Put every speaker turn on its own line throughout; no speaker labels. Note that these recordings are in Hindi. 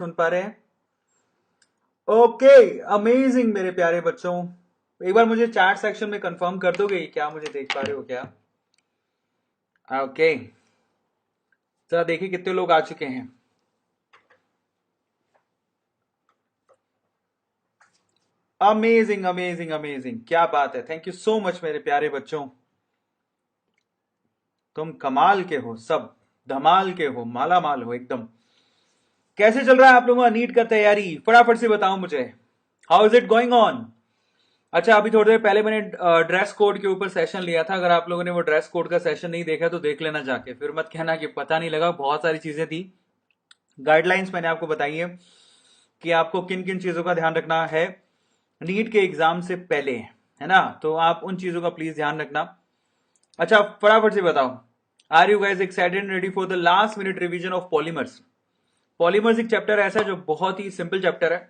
सुन पा रहे हैं? ओके, अमेजिंग मेरे प्यारे बच्चों। एक बार मुझे चैट सेक्शन में कंफर्म कर दोगे क्या मुझे देख पा रहे हो क्या? ओके, जरा देखिए कितने लोग आ चुके हैं। अमेजिंग अमेजिंग अमेजिंग, क्या बात है। थैंक यू सो मच मेरे प्यारे बच्चों, तुम कमाल के हो, सब धमाल के हो, माला माल हो एकदम। कैसे चल रहा है आप लोगों का नीट का तैयारी? फटाफट से बताओ मुझे, how is it going on? अच्छा, अभी थोड़ी देर पहले मैंने ड्रेस कोड के ऊपर सेशन लिया था। अगर आप लोगों ने वो ड्रेस कोड का सेशन नहीं देखा तो देख लेना जाके, फिर मत कहना कि पता नहीं लगा। बहुत सारी चीजें थी, गाइडलाइंस मैंने आपको बताई है कि आपको किन किन चीजों का ध्यान रखना है नीट के एग्जाम से पहले, है ना? तो आप उन चीजों का प्लीज ध्यान रखना। अच्छा, फटाफट से बताओ, are you guys excited ready for the last minute revision of polymers? Polymers एक चैप्टर ऐसा है जो बहुत ही सिंपल चैप्टर है,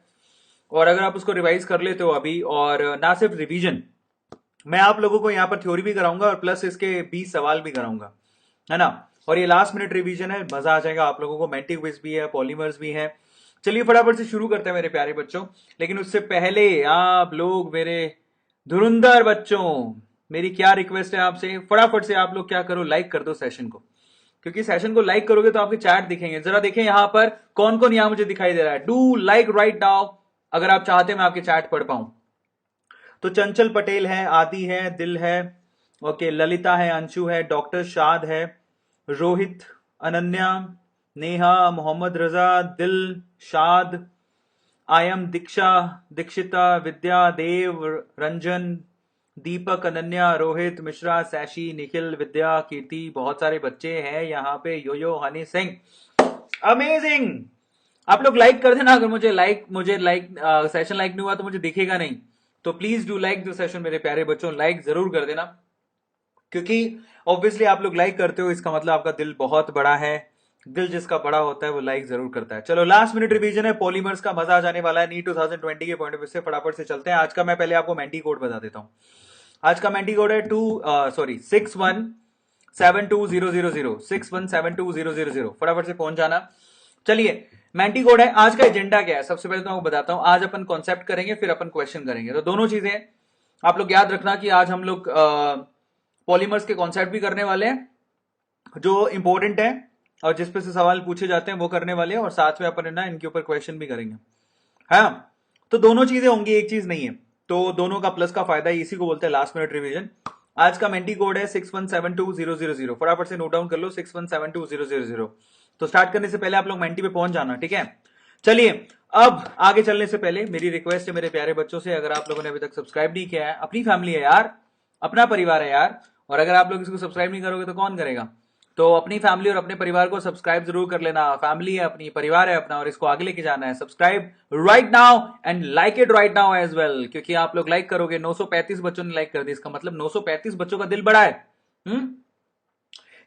और अगर आप उसको रिवाइज कर लेते हो अभी, और ना सिर्फ रिवीजन, मैं आप लोगों को यहाँ पर थ्योरी भी कराऊंगा और प्लस इसके 20 सवाल भी कराऊंगा, है ना? और ये लास्ट मिनट रिवीजन है, मजा आ जाएगा आप लोगों को। मेंटी क्विज भी है, पॉलीमर्स भी है। चलिए फटाफट से शुरू करते हैं मेरे प्यारे बच्चों। लेकिन उससे पहले आप लोग मेरे धुरंधर बच्चों, मेरी क्या रिक्वेस्ट है आपसे, फटाफट से आप लोग क्या करो, लाइक कर दो सेशन को। क्योंकि सेशन को लाइक करोगे तो आपके चैट दिखेंगे। जरा देखें यहाँ पर कौन कौन यहाँ मुझे दिखाई दे रहा है। डू लाइक राइट नाउ अगर आप चाहते हैं मैं आपके चैट पढ़ पाऊं तो। चंचल पटेल है, आदि है, दिल है, ओके, ललिता है, अंशु है, डॉक्टर शाद है, रोहित, अनन्या, नेहा, मोहम्मद रजा, दिल, शाद, आयम, दीक्षा, दीक्षिता, विद्या, देव, रंजन, दीपक, अनन्या, रोहित, मिश्रा, सैशी, निखिल, विद्या, कीर्ति, बहुत सारे बच्चे हैं यहाँ पे। यो हनी सिंह, अमेजिंग। आप लोग लाइक कर देना। अगर मुझे लाइक सेशन लाइक नहीं हुआ तो मुझे दिखेगा नहीं, तो please do like the session मेरे प्यारे बच्चों, लाइक जरूर कर देना। क्योंकि ऑब्वियसली आप लोग लाइक करते हो, इसका मतलब आपका दिल बहुत बड़ा है। दिल जिसका बड़ा होता है वो लाइक जरूर करता है। चलो, लास्ट मिनट रिवीजन है पॉलीमर्स का, मजा आ जाने वाला है नीट 2020 के पॉइंट ऑफ व्यू से। फटाफट से चलते हैं। आज का मैं पहले आपको मेंटी कोड बता देता हूं। आज का मेंटी कोड है 61720006172000। 61720000 फटाफट से पहुंच जाना। चलिए, मेंटी कोड है। आज का एजेंडा क्या है सबसे पहले तो मैं आपको बताता हूं। आज अपन कॉन्सेप्ट करेंगे, फिर अपन क्वेश्चन करेंगे। तो दोनों चीजें आप लोग याद रखना कि आज हम लोग पॉलीमर्स के कॉन्सेप्ट भी करने वाले हैं जो इंपॉर्टेंट है, और जिस पे से सवाल पूछे जाते हैं वो करने वाले हैं, और साथ में अपन ना इनके ऊपर क्वेश्चन भी करेंगे। हाँ, तो दोनों चीजें होंगी, एक चीज नहीं है। तो दोनों का प्लस का फायदा है, इसी को बोलते हैं लास्ट मिनट रिवीजन। आज का मेंटी कोड है 61720000। फटाफट से नोट डाउन कर लो, 61720000। तो स्टार्ट करने से पहले आप लोग मेंटी पे पहुंच जाना, ठीक है? चलिए, अब आगे चलने से पहले मेरी रिक्वेस्ट है मेरे प्यारे बच्चों से, अगर आप लोगों ने अभी तक सब्सक्राइब नहीं किया है, अपनी फैमिली है यार, अपना परिवार है यार, और अगर आप लोग इसको सब्सक्राइब नहीं करोगे तो कौन करेगा? तो अपनी फैमिली और अपने परिवार को सब्सक्राइब जरूर कर लेना। फैमिली है अपनी, परिवार है अपना, और इसको आगे लेके जाना है। Subscribe right now and like it right now as well, क्योंकि आप लोग लाइक करोगे। 935 बच्चों ने लाइक कर दी, इसका मतलब 935 बच्चों का दिल बड़ा है।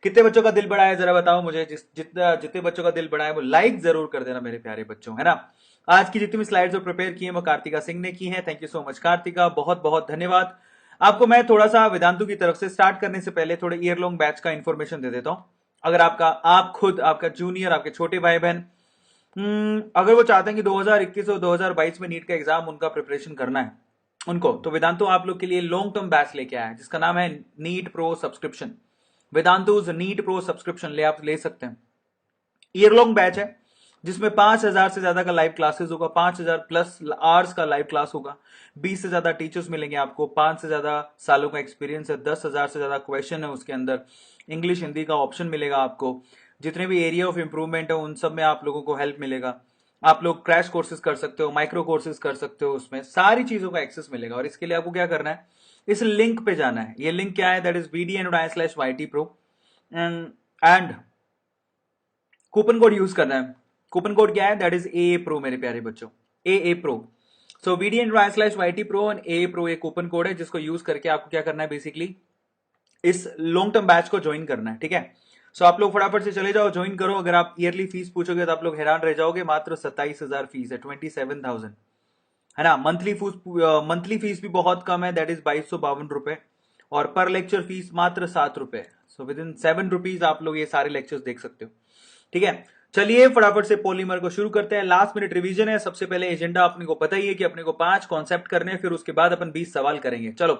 कितने बच्चों का दिल बड़ा है जरा बताओ मुझे। जितने बच्चों का दिल बड़ा है वो लाइक जरूर कर देना मेरे प्यारे बच्चों, है ना? आज की जितनी भी स्लाइड्स जो प्रिपेयर की है वो कार्तिका सिंह ने की है। Thank you so much Kartika, बहुत बहुत धन्यवाद आपको। मैं थोड़ा सा वेदांतु की तरफ से स्टार्ट करने से पहले थोड़े ईयर लॉन्ग बैच का इंफॉर्मेशन दे देता हूं। अगर आप खुद, आपका जूनियर, आपके छोटे भाई बहन, अगर वो चाहते हैं कि 2021 और 2022 में नीट का एग्जाम उनका प्रिपरेशन करना है उनको, तो वेदांतु आप लोग के लिए लॉन्ग टर्म बैच लेके आया है जिसका नाम है NEET pro subscription. Vedantu NEET pro subscription आप ले सकते हैं। ईयर लॉन्ग बैच है जिसमें 5000 से ज्यादा का लाइव क्लासेस होगा, 5000 प्लस आवर्स का लाइव क्लास होगा, 20 से ज्यादा टीचर्स मिलेंगे आपको, 5 से ज्यादा सालों का एक्सपीरियंस है, 10,000 से ज्यादा क्वेश्चन है उसके अंदर, इंग्लिश हिंदी का ऑप्शन मिलेगा आपको, जितने भी एरिया ऑफ इंप्रूवमेंट है उन सब में आप लोगों को हेल्प मिलेगा। आप लोग क्रैश कोर्सेज कर सकते हो, माइक्रो कोर्सेज कर सकते हो, उसमें सारी चीजों का एक्सेस मिलेगा। और इसके लिए आपको क्या करना है, इस लिंक पे जाना है। ये लिंक क्या है, that is vdn.i/ytpro and coupon code use करना है। कूपन कोड क्या है, दैट इज AA Pro मेरे प्यारे बच्चों, AA Pro। So vdn.i/ytpro and AA Pro एक कूपन कोड है जिसको यूज करके आपको क्या करना है, बेसिकली इस लॉन्ग टर्म बैच को ज्वाइन करना है, ठीक है? सो आप लोग फटाफट से चले जाओ, ज्वाइन करो। अगर आप ईयरली फीस पूछोगे तो आप लोग हैरान रह जाओगे, मात्र 27,000 फीस है, 27,000, है ना? मंथली फीस भी बहुत कम है, दैट इज 2252 रुपए, और पर लेक्चर फीस मात्र 7 रुपए। सो विद इन 7 रुपीज आप लोग ये सारे लेक्चर्स देख सकते हो, ठीक है? चलिए फटाफट से पॉलीमर को शुरू करते हैं। लास्ट मिनट रिवीजन है। सबसे पहले एजेंडा अपने को पता ही है कि अपने को 5 कॉन्सेप्ट करने हैं, फिर उसके बाद अपन 20 सवाल करेंगे। चलो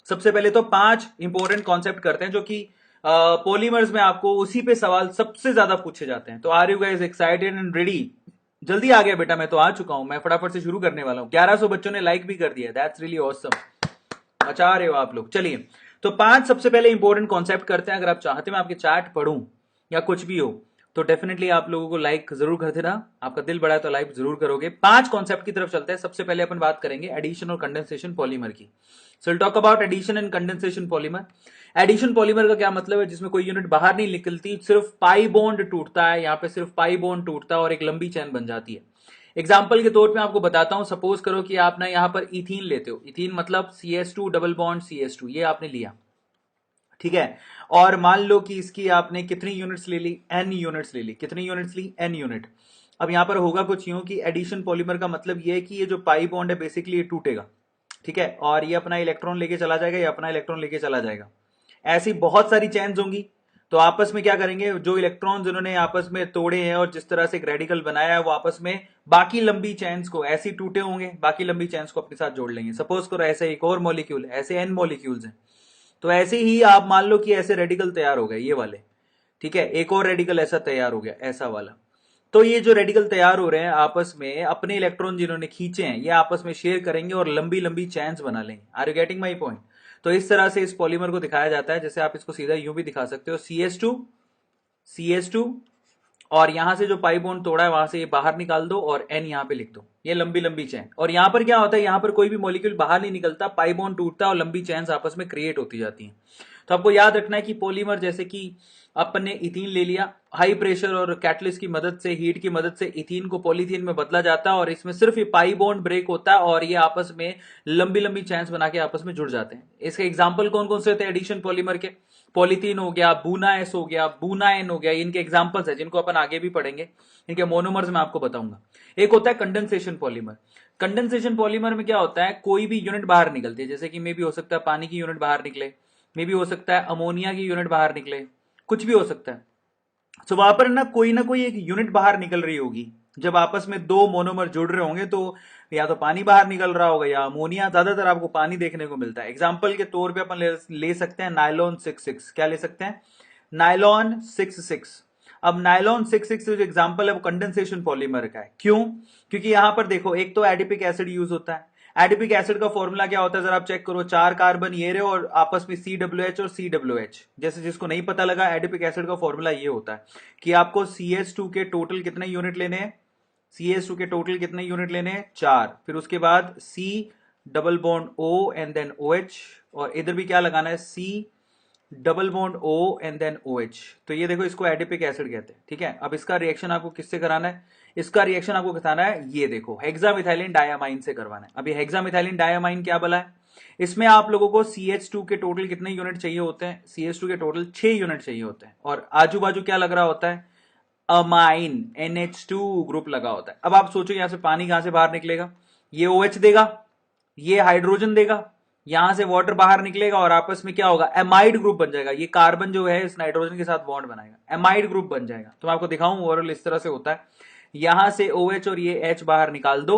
सबसे पहले तो 5 इंपॉर्टेंट कॉन्सेप्ट करते हैं जो कि पॉलीमर्स में आपको उसी पे सवाल सबसे ज्यादा पूछे जाते हैं। तो are you guys excited and ready? जल्दी आ गया बेटा, मैं तो आ चुका हूं। मैं फटाफट से शुरू करने वाला हूं। 1100 बच्चों ने लाइक भी कर दिया, दैट्स रियली ऑसम। मचा रहे हो आप लोग। चलिए तो 5 सबसे पहले इंपॉर्टेंट कॉन्सेप्ट करते हैं। अगर आप चाहते मैं आपके चैट पढ़ूं या कुछ भी हो तो डेफिनेटली आप लोगों को लाइक जरूर कर देना। आपका दिल बड़ा है तो लाइक जरूर करोगे। 5 कॉन्सेप्ट की तरफ चलते हैं। सबसे पहले अपन बात करेंगे एडिशन और कंडेंसेशन पॉलीमर की। So will talk about addition and condensation polymer. Addition polymer का क्या मतलब है? जिसमें कोई यूनिट बाहर नहीं निकलती, सिर्फ पाई बॉन्ड टूटता है। यहां पे सिर्फ पाई बॉन्ड टूटता है और एक लंबी चैन बन जाती है। एग्जाम्पल के तौर पे आपको बताता हूं। सपोज करो कि आप ना यहां पर इथीन लेते हो। इथीन मतलब CS2 डबल बॉन्ड CS2, ये आपने लिया, ठीक है। और मान लो कि इसकी आपने कितनी यूनिट्स ले ली? N यूनिट्स ले ली। कितनी यूनिट्स ली? N unit. अब यहां पर होगा कुछ यूं कि एडिशन पॉलीमर का मतलब ये है कि ये जो पाई बॉन्ड है बेसिकली ये टूटेगा, ठीक है, और ये अपना इलेक्ट्रॉन लेके चला जाएगा, ये अपना इलेक्ट्रॉन लेके चला जाएगा। ऐसी बहुत सारी चेन्स होंगी। तो आपस में क्या करेंगे? जो इलेक्ट्रॉन्स जिन्होंने आपस में तोड़े हैं और जिस तरह से एक रेडिकल बनाया है वो आपस में बाकी लंबी चेन्स को, ऐसी टूटे होंगे, बाकी लंबी चेन्स को अपने साथ जोड़ लेंगे। सपोज करो ऐसे एक और मॉलिक्यूल, ऐसे N मॉलिक्यूल्स हैं, तो ऐसे ही आप मान लो कि ऐसे रेडिकल तैयार हो गए ये वाले, ठीक है। एक और रेडिकल ऐसा तैयार हो गया, ऐसा वाला। तो ये जो रेडिकल तैयार हो रहे हैं आपस में अपने इलेक्ट्रॉन जिन्होंने खींचे हैं ये आपस में शेयर करेंगे और लंबी लंबी चैन्स बना लेंगे। Are you getting my point? तो इस तरह से इस पॉलीमर को दिखाया जाता है। जैसे आप इसको सीधा यूं भी दिखा सकते हो, CS2 और यहां से जो पाई बॉन्ड तोड़ा है वहां से ये बाहर निकाल दो और N यहां पे लिख दो, ये लंबी लंबी चैन। और यहां पर क्या होता है? यहां पर कोई भी मॉलिक्यूल बाहर नहीं निकलता, पाई बॉन्ड टूटता है और लंबी चैन्स आपस में क्रिएट होती जाती हैं। तो आपको याद रखना है कि पॉलीमर, जैसे कि अपन ने इथीन ले लिया, हाई प्रेशर और कैटलिस्ट की मदद से, हीट की मदद से इथीन को पॉलीथीन में बदला जाता है और इसमें सिर्फ ये पाई बॉन्ड ब्रेक होता है और ये आपस में लंबी लंबी चैन्स बना के आपस में जुड़ जाते हैं। इसके एग्जाम्पल कौन कौन से होते हैं एडिशन पॉलीमर के? पॉलीथीन हो गया, बूना एस हो गया, बूना एन हो गया, इनके एग्जाम्पल्स है जिनको अपन आगे भी पढ़ेंगे। इनके मोनोमर्स में आपको बताऊंगा। एक होता है कंडेंसेशन पॉलीमर। कंडेंसेशन पॉलीमर में क्या होता है? कोई भी यूनिट बाहर निकलती है, जैसे कि मे भी हो सकता है पानी की यूनिट बाहर निकले, मे भी हो सकता है अमोनिया की यूनिट बाहर निकले, कुछ भी हो सकता है। तो वहां पर ना कोई एक यूनिट बाहर निकल रही होगी। जब आपस में दो मोनोमर जुड़ रहे होंगे तो या तो पानी बाहर निकल रहा होगा या अमोनिया। ज्यादातर आपको पानी देखने को मिलता है। एग्जाम्पल के तौर पे अपन ले सकते हैं नायलॉन 66। क्या ले सकते हैं? नायलॉन 66। अब नायलॉन 66 जो एग्जाम्पल है वो कंडेंसेशन पॉलीमर का है। क्यों? क्योंकि यहां पर देखो, एक तो एडिपिक एसिड यूज होता है। एडिपिक एसिड का फॉर्मूला क्या होता है जरा आप चेक करो। 4 कार्बन ये रहे और आपस में COH और COH। जैसे जिसको नहीं पता लगा, एडिपिक एसिड का फॉर्मूला ये होता है कि आपको CS2 के टोटल कितने यूनिट लेने हैं? CS2 के टोटल कितने यूनिट लेने हैं? 4। फिर उसके बाद C double bond O and then OH, और इधर भी क्या लगाना है? C double bond O and then OH। तो ये देखो, इसको एडिपिक एसिड कहते हैं, ठीक है। अब इसका रिएक्शन आपको किससे कराना है? इसका रिएक्शन आपको बताना है, ये देखो, हेक्सामिथाइलिन डायामाइन से करवाना है। अभी हेक्सामिथाइलिन डायामाइन क्या बोला है? इसमें आप लोगों को CH2 के टोटल कितने यूनिट चाहिए होते हैं? CH2 के टोटल 6 यूनिट चाहिए होते हैं। और आजू बाजू क्या लग रहा होता है? अमाइन, NH2 ग्रुप लगा होता है। अब आप सोचो यहां से पानी कहां से बाहर निकलेगा? ये OH देगा, ये हाइड्रोजन देगा, यहां से वाटर बाहर निकलेगा और आपस में क्या होगा? एमाइड ग्रुप बन जाएगा। ये कार्बन जो है इस नाइट्रोजन के साथ बॉन्ड बनाएगा, एमाइड ग्रुप बन जाएगा। तो मैं आपको दिखाऊं ओवरऑल इस तरह से होता है। यहां से OH और ये H बाहर निकाल दो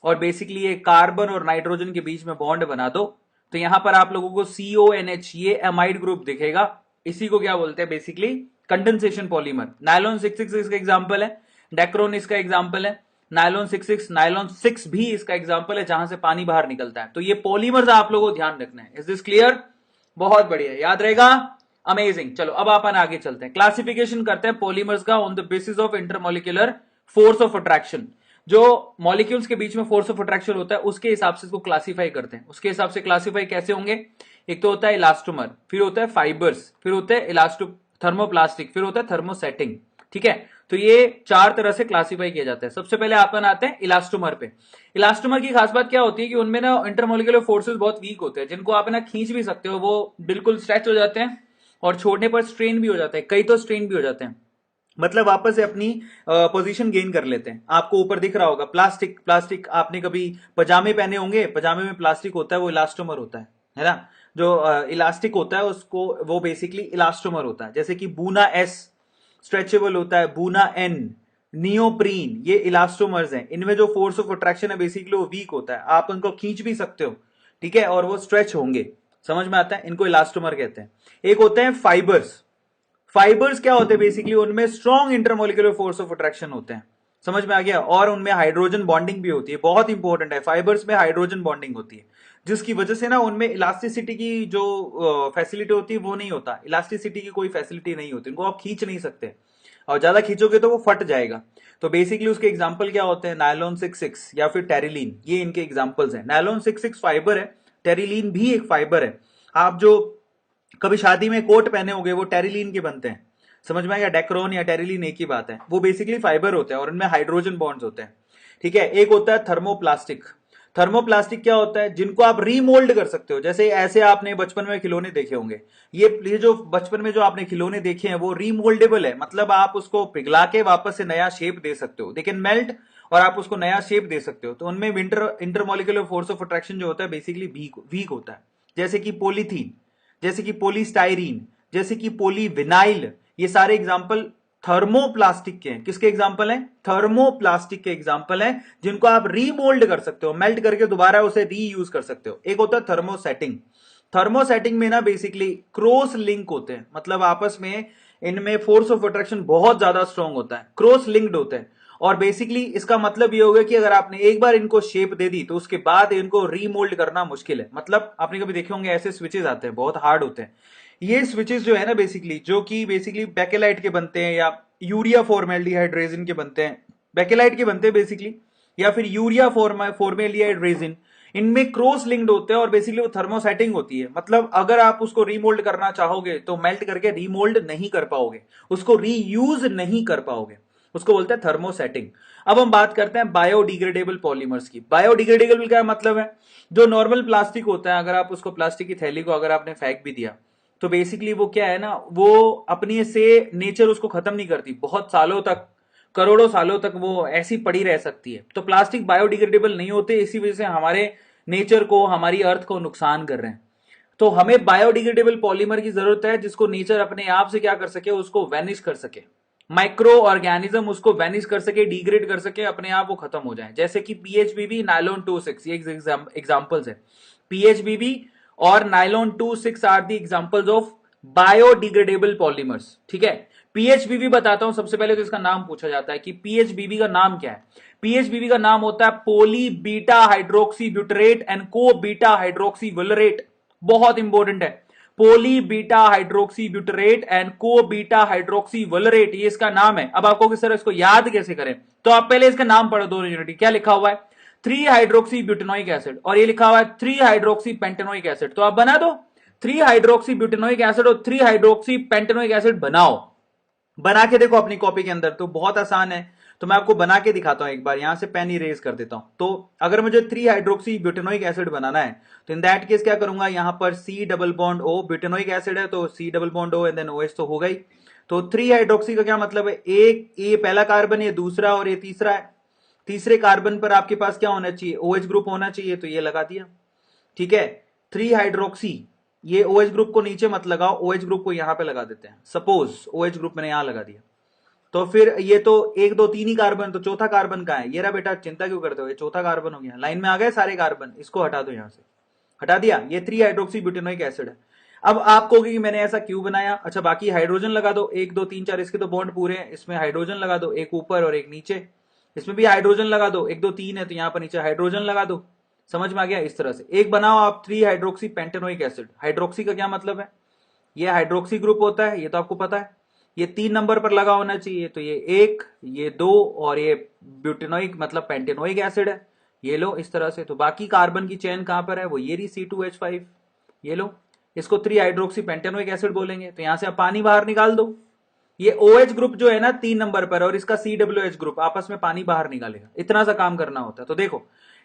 और बेसिकली ये कार्बन और नाइट्रोजन के बीच में बॉन्ड बना दो। तो यहां पर आप लोगों को CONH, ये एमाइड ग्रुप दिखेगा। इसी को क्या बोलते हैं? Basically condensation polymer. नायलॉन 66 इसका एग्जाम्पल है, डेक्रोन इसका एग्जाम्पल है, नायलॉन 66, नायलॉन 6 भी इसका एग्जाम्पल है जहां से पानी बाहर निकलता है। तो ये पॉलीमर्स आप लोगों को ध्यान रखना है। Is this clear? बहुत बढ़िया, याद रहेगा। अमेजिंग। चलो अब अपन आगे चलते हैं, क्लासिफिकेशन करते हैं पॉलीमर्स का on the basis of intermolecular force of attraction. जो मॉलिक्यूल्स के बीच में फोर्स ऑफ अट्रैक्शन होता है उसके हिसाब से इसको क्लासीफाई करते हैं। उसके हिसाब से क्लासीफाई कैसे होंगे? एक तो होता है इलास्टोमर, फिर होता है फाइबर्स, फिर होता है इलास्टो थर्मोप्लास्टिक, फिर होता है थर्मोसेटिंग, ठीक है। तो ये 4 तरह से क्लासीफाई किया जाता है। सबसे पहले अपन आते हैं इलास्टोमर पे। इलास्टोमर की खास बात क्या होती है कि उनमें ना इंटरमोलिकुलर फोर्सेस बहुत वीक होते हैं, जिनको आप ना खींच भी सकते हो, वो बिल्कुल स्ट्रेच हो जाते हैं और छोड़ने पर स्ट्रेन भी हो जाते हैं, कई तो स्ट्रेन भी हो जाते हैं, मतलब वापस से अपनी पोजीशन गेन कर लेते हैं। आपको ऊपर दिख रहा होगा प्लास्टिक, प्लास्टिक आपने कभी पजामे पहने होंगे, पजामे में प्लास्टिक होता है, वो इलास्टोमर होता है ना। जो इलास्टिक होता है उसको, वो बेसिकली इलास्टोमर होता है। जैसे कि बूना S स्ट्रेचेबल होता है, बूना N नियोप्रीन, ये इलास्टोमर्स हैं, इनमें जो फोर्स ऑफ अट्रैक्शन है बेसिकली वो वीक होता है, आप उनको खींच भी सकते हो, ठीक है, और वो स्ट्रेच होंगे, समझ में आता है, इनको इलास्टोमर कहते हैं। एक होते हैं फाइबर्स। फाइबर्स क्या होते हैं बेसिकली, उनमें strong intermolecular force of attraction होते हैं, समझ में आ गया, और उनमें हाइड्रोजन बॉन्डिंग भी होती है, बहुत इंपॉर्टेंट है, फाइबर्स में हाइड्रोजन बॉन्डिंग होती है, जिसकी वजह से ना उनमें इलास्टिसिटी की जो फैसिलिटी होती है वो नहीं होता, इलास्टिसिटी की कोई फैसिलिटी नहीं होती, उनको आप खींच नहीं सकते, और ज्यादा खींचोगे तो वो फट जाएगा। तो बेसिकली उसके एग्जाम्पल क्या होते हैं, नायलॉन 66 या फिर टेरिलीन, ये इनके एग्जाम्पल्स हैं। नायलॉन 66 फाइबर है, टेरिलीन भी एक फाइबर है। आप जो कभी शादी में कोट पहने होंगे वो टेरिलीन के बनते हैं, समझ में आएगा, डेक्रोन या टेरिलीन एक ही बात है, वो बेसिकली फाइबर होते हैं और उनमें हाइड्रोजन बॉन्ड्स होते हैं, ठीक है। एक होता है थर्मोप्लास्टिक। थर्मोप्लास्टिक क्या होता है, जिनको आप रीमोल्ड कर सकते हो, जैसे ऐसे आपने बचपन में खिलौने देखे होंगे, ये जो बचपन में जो आपने खिलौने देखे हैं वो रीमोल्डेबल है, मतलब आप उसको पिघला के वापस से नया शेप दे सकते हो, दे कैन मेल्ट, और आप उसको नया शेप दे सकते हो। तो उनमें इंटरमोलिकुलर फोर्स ऑफ अट्रैक्शन जो होता है बेसिकली वीक होता है, जैसे कि पॉलीथीन, जैसे कि पोलीस्टाइरीन, जैसे कि पोलीविनाइल, ये सारे एग्जाम्पल थर्मोप्लास्टिक के हैं। किसके एग्जाम्पल हैं, थर्मोप्लास्टिक के एग्जाम्पल हैं, जिनको आप रीमोल्ड कर सकते हो, मेल्ट करके दोबारा उसे रीयूज कर सकते हो। एक होता है थर्मोसेटिंग। थर्मोसेटिंग में ना बेसिकली क्रॉस लिंक होते हैं, मतलब आपस में इनमें फोर्स ऑफ अट्रैक्शन बहुत ज्यादा स्ट्रांग होता है, क्रॉस लिंक्ड होते हैं, और बेसिकली इसका मतलब ये होगा कि अगर आपने एक बार इनको शेप दे दी तो उसके बाद इनको रीमोल्ड करना मुश्किल है। मतलब आपने कभी देखे होंगे ऐसे स्विचेस आते हैं, बहुत हार्ड होते हैं ये स्विचेस जो है ना बेसिकली, जो कि बेसिकली बैकेलाइट के बनते हैं या यूरिया फॉर्मेल्डिहाइड रेजिन के बनते हैं, बैकेलाइट के बनते हैं बेसिकली, या फिर यूरिया फॉर्मेल्डिहाइड रेजिन, इनमें क्रॉस लिंक्ड होते हैं और बेसिकली वो थर्मोसेटिंग होती है। मतलब अगर आप उसको रीमोल्ड करना चाहोगे तो मेल्ट करके रीमोल्ड नहीं कर पाओगे, उसको रीयूज नहीं कर पाओगे, उसको बोलते हैं थर्मोसेटिंग। अब हम बात करते हैं बायोडिग्रेडेबल पॉलीमर्स की। बायोडिग्रेडेबल का मतलब है, जो नॉर्मल प्लास्टिक होता है, अगर आप उसको प्लास्टिक की थैली को अगर आपने फेंक भी दिया तो बेसिकली वो क्या है ना, वो अपने से नेचर उसको खत्म नहीं करती, बहुत सालों तक, करोड़ों सालों तक वो ऐसी पड़ी रह सकती है। तो प्लास्टिक बायोडिग्रेडेबल नहीं होते, इसी वजह से हमारे नेचर को, हमारी अर्थ को नुकसान कर रहे हैं। तो हमें बायोडिग्रेडेबल पॉलीमर की जरूरत है, जिसको नेचर अपने आप से क्या कर सके, उसको वैनिश कर सके, माइक्रो ऑर्गेनिज्म उसको वैनिश कर सके, डिग्रेड कर सके, अपने आप वो खत्म हो जाए, जैसे कि पीएचबीबी, नायलॉन 26, ये एग्जांपल्स है। पीएचबीबी और nylon 26 are the examples of biodegradable polymers, ठीक है। पीएचबीबी बताता हूं, सबसे पहले तो इसका नाम पूछा जाता है कि पीएचबीबी का नाम क्या है। पीएचबीबी का नाम होता है पोली बीटा हाइड्रोक्सी ब्यूटरेट एंड को बीटा हाइड्रोक्सी वुलरेट, बहुत इंपॉर्टेंट है, पोली बीटा हाइड्रोक्सी ब्यूटरेट एंड को बीटा हाइड्रोक्सी वुलरेट, ये इसका नाम है। अब आपको किस तरह इसको याद कैसे करें, तो आप पहले इसका नाम पढ़ो, दो यूनिट क्या लिखा हुआ है, 3 हाइड्रोक्सी ब्यूटेनोइक एसिड, और ये लिखा हुआ है 3 हाइड्रोक्सी पेंटेनोइक एसिड, तो आप बना दो 3 हाइड्रोक्सी ब्यूटेनोइक एसिड और 3 हाइड्रोक्सी पेंटेनोइक एसिड बनाओ, बना के देखो अपनी कॉपी के अंदर, तो बहुत आसान है। तो मैं आपको बना के दिखाता हूं, एक बार यहां से पेन इरेज कर देता हूं। तो अगर मुझे 3 हाइड्रोक्सी ब्यूटेनोइक एसिड बनाना है तो इन दैट केस क्या करूंगा, यहां पर C double bond O, butanoic acid है तो C double bond O and then OH तो हो गई। तो 3 हाइड्रोक्सी का क्या मतलब है, एक ये पहला कार्बन, ये दूसरा और ये तीसरा है। तीसरे कार्बन पर आपके पास क्या होना चाहिए, OH ग्रुप होना चाहिए, तो ये लगा दिया, ठीक है। 3 हाइड्रोक्सी, ये OH ग्रुप को नीचे मत लगाओ, OH ग्रुप को यहां पे लगा देते हैं, सपोज OH ग्रुप मैंने यहां लगा दिया, तो फिर ये तो 1 2 3 ही कार्बन, तो चौथा कार्बन कहां है, ये रहा बेटा, चिंता क्यों करते हो, ये चौथा कार्बन हो गया, लाइन में आ गए सारे कार्बन, इसको हटा दो, यहां से हटा दिया, ये 3 हाइड्रोक्सी ब्यूटेनोइक एसिड है। अब आप कहोगे कि मैंने ऐसा क्यों बनाया, अच्छा बाकी हाइड्रोजन लगा दो, 1 2 3 4, इसके तो बॉन्ड पूरे हैं, इसमें हाइड्रोजन लगा दो, एक ऊपर और एक नीचे, इसमें भी हाइड्रोजन लगा दो, 1 2 3 है तो यहां पर नीचे हाइड्रोजन लगा दो, समझ में आ गया। इस तरह से एक बनाओ आप 3 हाइड्रोक्सी पेंटेनोइक एसिड। हाइड्रोक्सी का क्या मतलब है, ये हाइड्रोक्सी ग्रुप होता है, ये तो आपको पता है, ये 3 नंबर पर लगा होना चाहिए, तो ये 1, ये 2 और ये ब्यूटेनोइक मतलब पेंटेनोइक एसिड है, ये लो इस तरह से। तो बाकी कार्बन की चेन कहां पर है, वो ये रही C2H5, ये लो, इसको 3 हाइड्रोक्सी पेंटेनोइक एसिड बोलेंगे। तो यहां से आप पानी बाहर निकाल दो, ये OH ग्रुप जो है ना 3 नंबर पर, और इसका CWH ग्रुप आपस में पानी बाहर निकालेगा, इतना सा काम करना होता है। तो देखो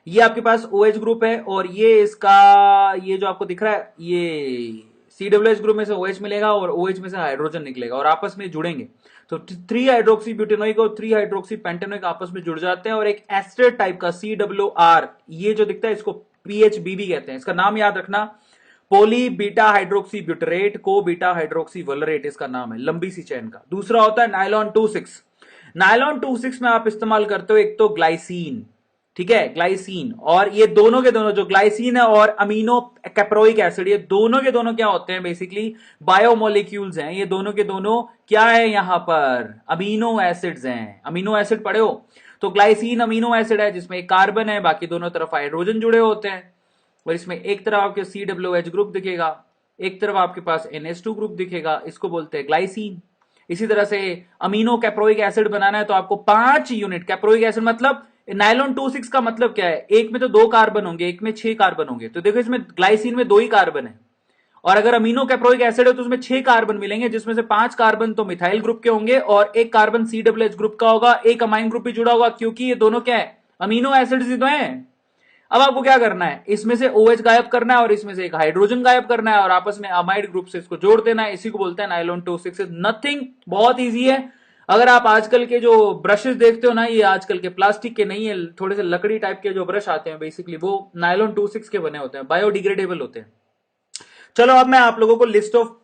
ये आपके पास OH ग्रुप है और ये इसका, ये जो आपको दिख रहा है, ये CWH ग्रुप में से OH मिलेगा और OH में से हाइड्रोजन निकलेगा और आपस में जुड़ेंगे। तो 3 हाइड्रोक्सी ब्यूटेनोइक और 3 हाइड्रोक्सी पेंटेनोइक आपस में जुड़ जाते हैं और एक एस्टर टाइप का COR, ये जो दिखता है इसको PHBB कहते हैं। इसका नाम याद रखना, पोली बीटा हाइड्रोक्सी ब्यूटरेट को बीटा हाइड्रोक्सी वुलरेट इसका नाम है, लंबी सी चेन का। दूसरा होता है नायलॉन 26। नायलॉन 26 में आप इस्तेमाल करते हो एक तो ग्लाइसीन, ठीक है, ग्लाइसीन, और ये दोनों के दोनों जो ग्लाइसीन है और अमीनो कैप्रोइक एसिड, ये दोनों के दोनों क्या होते हैं, बेसिकली बायोमोलिक्यूल्स हैं। ये दोनों के दोनों क्या है, यहां पर अमीनो एसिड्स हैं। अमीनो एसिड पढ़े हो तो ग्लाइसीन अमीनो एसिड है जिसमें एक कार्बन है, बाकी दोनों तरफ हाइड्रोजन जुड़े होते हैं, और इसमें एक तरफ आपके COOH ग्रुप दिखेगा, एक तरफ आपके पास NH2 ग्रुप दिखेगा, इसको बोलते हैं ग्लाइसीन। इसी तरह से अमीनो कैप्रोइक एसिड बनाना है तो आपको 5 यूनिट कैप्रोइक एसिड, मतलब नाइलॉन 26 का मतलब क्या है, एक में तो 2 कार्बन होंगे, एक में 6 कार्बन होंगे, तो देखो इसमें ग्लाइसीन में 2 ही कार्बन है, और अगर अमीनो कैप्रोइक एसिड है तो उसमें 6 कार्बन मिलेंगे, जिसमें से 5 कार्बन तो मिथाइल ग्रुप के होंगे और एक कार्बन COOH ग्रुप का होगा, एक अमाइन ग्रुप भी जुड़ा होगा, क्योंकि ये दोनों क्या है, अमीनो एसिड्स ही तो हैं। अब आपको क्या करना है, इसमें से OH गायब करना है और इसमें से एक हाइड्रोजन गायब करना है और आपस में अमाइड ग्रुप से इसको जोड़ देना है। इसी को बोलते हैं नाइलॉन 26। नथिंग, बहुत इजी है। अगर आप आजकल के जो ब्रशेस देखते हो ना, ये आजकल के प्लास्टिक के नहीं है, थोड़े से लकड़ी टाइप के जो ब्रश आते हैं बेसिकली वो नाइलॉन 26 के बने होते हैं, बायोडिग्रेडेबल होते हैं। चलो अब मैं आप लोगों को लिस्ट ऑफ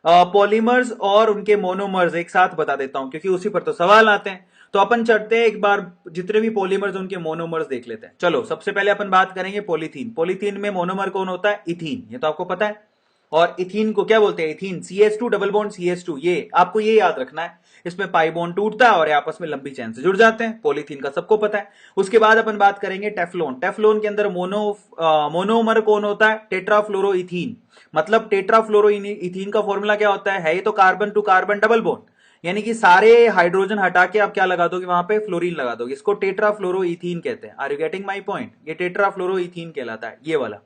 पॉलीमर्स और उनके मोनोमर्स एक साथ बता देता हूं, क्योंकि उसी पर तो सवाल आते हैं। तो अपन चढ़ते हैं एक बार जितने भी पॉलीमर्स उनके मोनोमर्स देख लेते हैं। चलो सबसे पहले अपन बात करेंगे पॉलीथीन। पॉलीथीन में मोनोमर कौन होता है, इथीन, ये तो आपको पता है। और इथीन को क्या बोलते हैं, ethene CH2 double bond CH2, ये आपको ये याद रखना है। इसमें पाई बॉन्ड टूटता है और ये आपस में लंबी चैन से जुड़ जाते हैं, पॉलीथीन का सबको पता है। उसके बाद अपन बात करेंगे टेफ्लॉन। टेफ्लॉन के अंदर मोनोमर कौन होता है, टेट्राफ्लोरोइथीन। मतलब टेट्राफ्लोरोइथीन का फॉर्मूला क्या होता है, ये तो carbon to carbon double bond, यानी कि सारे हाइड्रोजन हटा के आप क्या लगा दोगे, वहां पे फ्लोरीन लगा दोगे, इसको टेट्राफ्लोरोइथीन कहते हैं। Are you getting my point, ये टेट्राफ्लोरोइथीन कहलाता है, ये वाला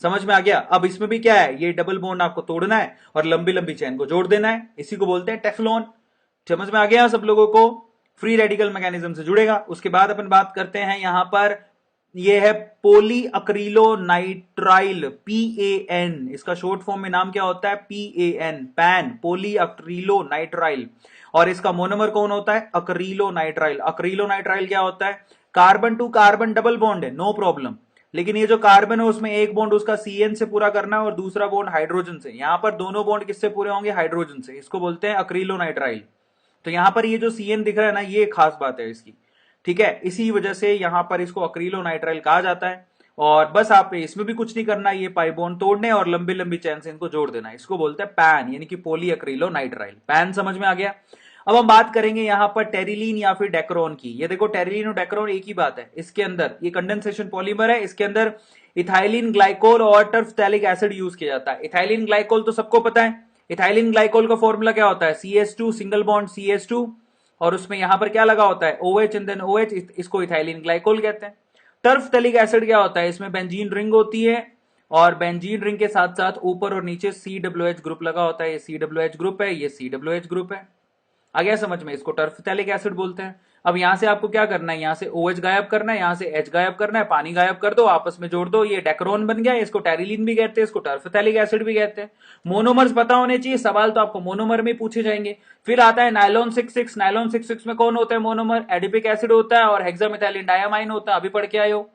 समझ में आ गया। अब इसमें भी क्या है, ये डबल बॉन्ड आपको तोड़ना है और लंबी लंबी चैन को जोड़ देना है, इसी को बोलते हैं टेफ्लॉन। समझ में आ गया सब लोगों को, फ्री रेडिकल मैकेनिज्म से जुड़ेगा। उसके बाद अपन बात करते हैं यहां पर, ये है पोली अक्रीलोनाइट्राइल, PAN, इसका शॉर्ट फॉर्म में नाम क्या होता है, PAN, पैन, पोली अक्रीलोनाइट्राइल। और इसका मोनोमर कौन होता है, अक्रीलोनाइट्राइल। अक्रीलोनाइट्राइल क्या होता है, carbon to carbon double bond है, नो प्रॉब्लम, लेकिन ये जो कार्बन है उसमें एक बॉन्ड उसका CN से पूरा करना है और दूसरा बॉन्ड हाइड्रोजन से। यहां पर दोनों बॉन्ड किससे पूरे होंगे, हाइड्रोजन से, इसको बोलते हैं अक्रीलोनाइट्राइल। तो यहां पर ये जो CN दिख रहा है ना, ये खास बात है इसकी, ठीक है, इसी वजह से यहां पर इसको अक्रीलोनाइट्राइल कहा जाता है। और बस आप इसमें भी कुछ नहीं करना, ये पाई बॉन्ड तोड़ने और लंबी लंबी चैन से इनको जोड़ देना, इसको बोलते हैं पैन, यानी कि पोली अक्रीलोनाइट्राइल। पैन समझ में आ गया। अब हम बात करेंगे यहां पर टेरिलीन या फिर डेक्रोन की। ये देखो टेरिलीन और डेक्रोन एक ही बात है, इसके अंदर ये कंडेंसेशन पॉलीमर है, इसके अंदर इथाइलिन ग्लाइकोल और टर्फथैलिक एसिड यूज किया जाता है। इथाइलिन ग्लाइकोल तो सबको पता है, इथाइलिन ग्लाइकोल का फॉर्मूला क्या होता है, CH2 सिंगल बॉन्ड CH2, और उसमें यहां पर क्या लगा होता है, OH एंड देन OH, इसको इथाइलिन ग्लाइकोल कहते हैं। टर्फथैलिक एसिड क्या होता है, इसमें बेंजीन रिंग होती है और बेंजीन रिंग के साथ साथ ऊपर और नीचे COOH ग्रुप लगा होता है, ये COOH ग्रुप है, ये COOH ग्रुप है। आ गया समझ में, इसको टर्फथैलिक एसिड बोलते हैं। अब यहां से आपको क्या करना है, यहां से OH गायब करना है, यहां से H गायब करना है, पानी गायब कर दो, आपस में जोड़ दो, ये डेक्रोन बन गया। इसको टेरिलीन भी कहते हैं, इसको टर्फथैलिक एसिड भी कहते हैं। मोनोमर्स पता होने चाहिए, सवाल तो आपको मोनोमर में पूछे जाएंगे। फिर आता है नाइलॉन 66। नाइलॉन 66 में कौन होता है मोनोमर, एडिपिक एसिड होता है और हेक्सामेथाइलिन डायमाइन होता है, अभी पढ़ के आए हो।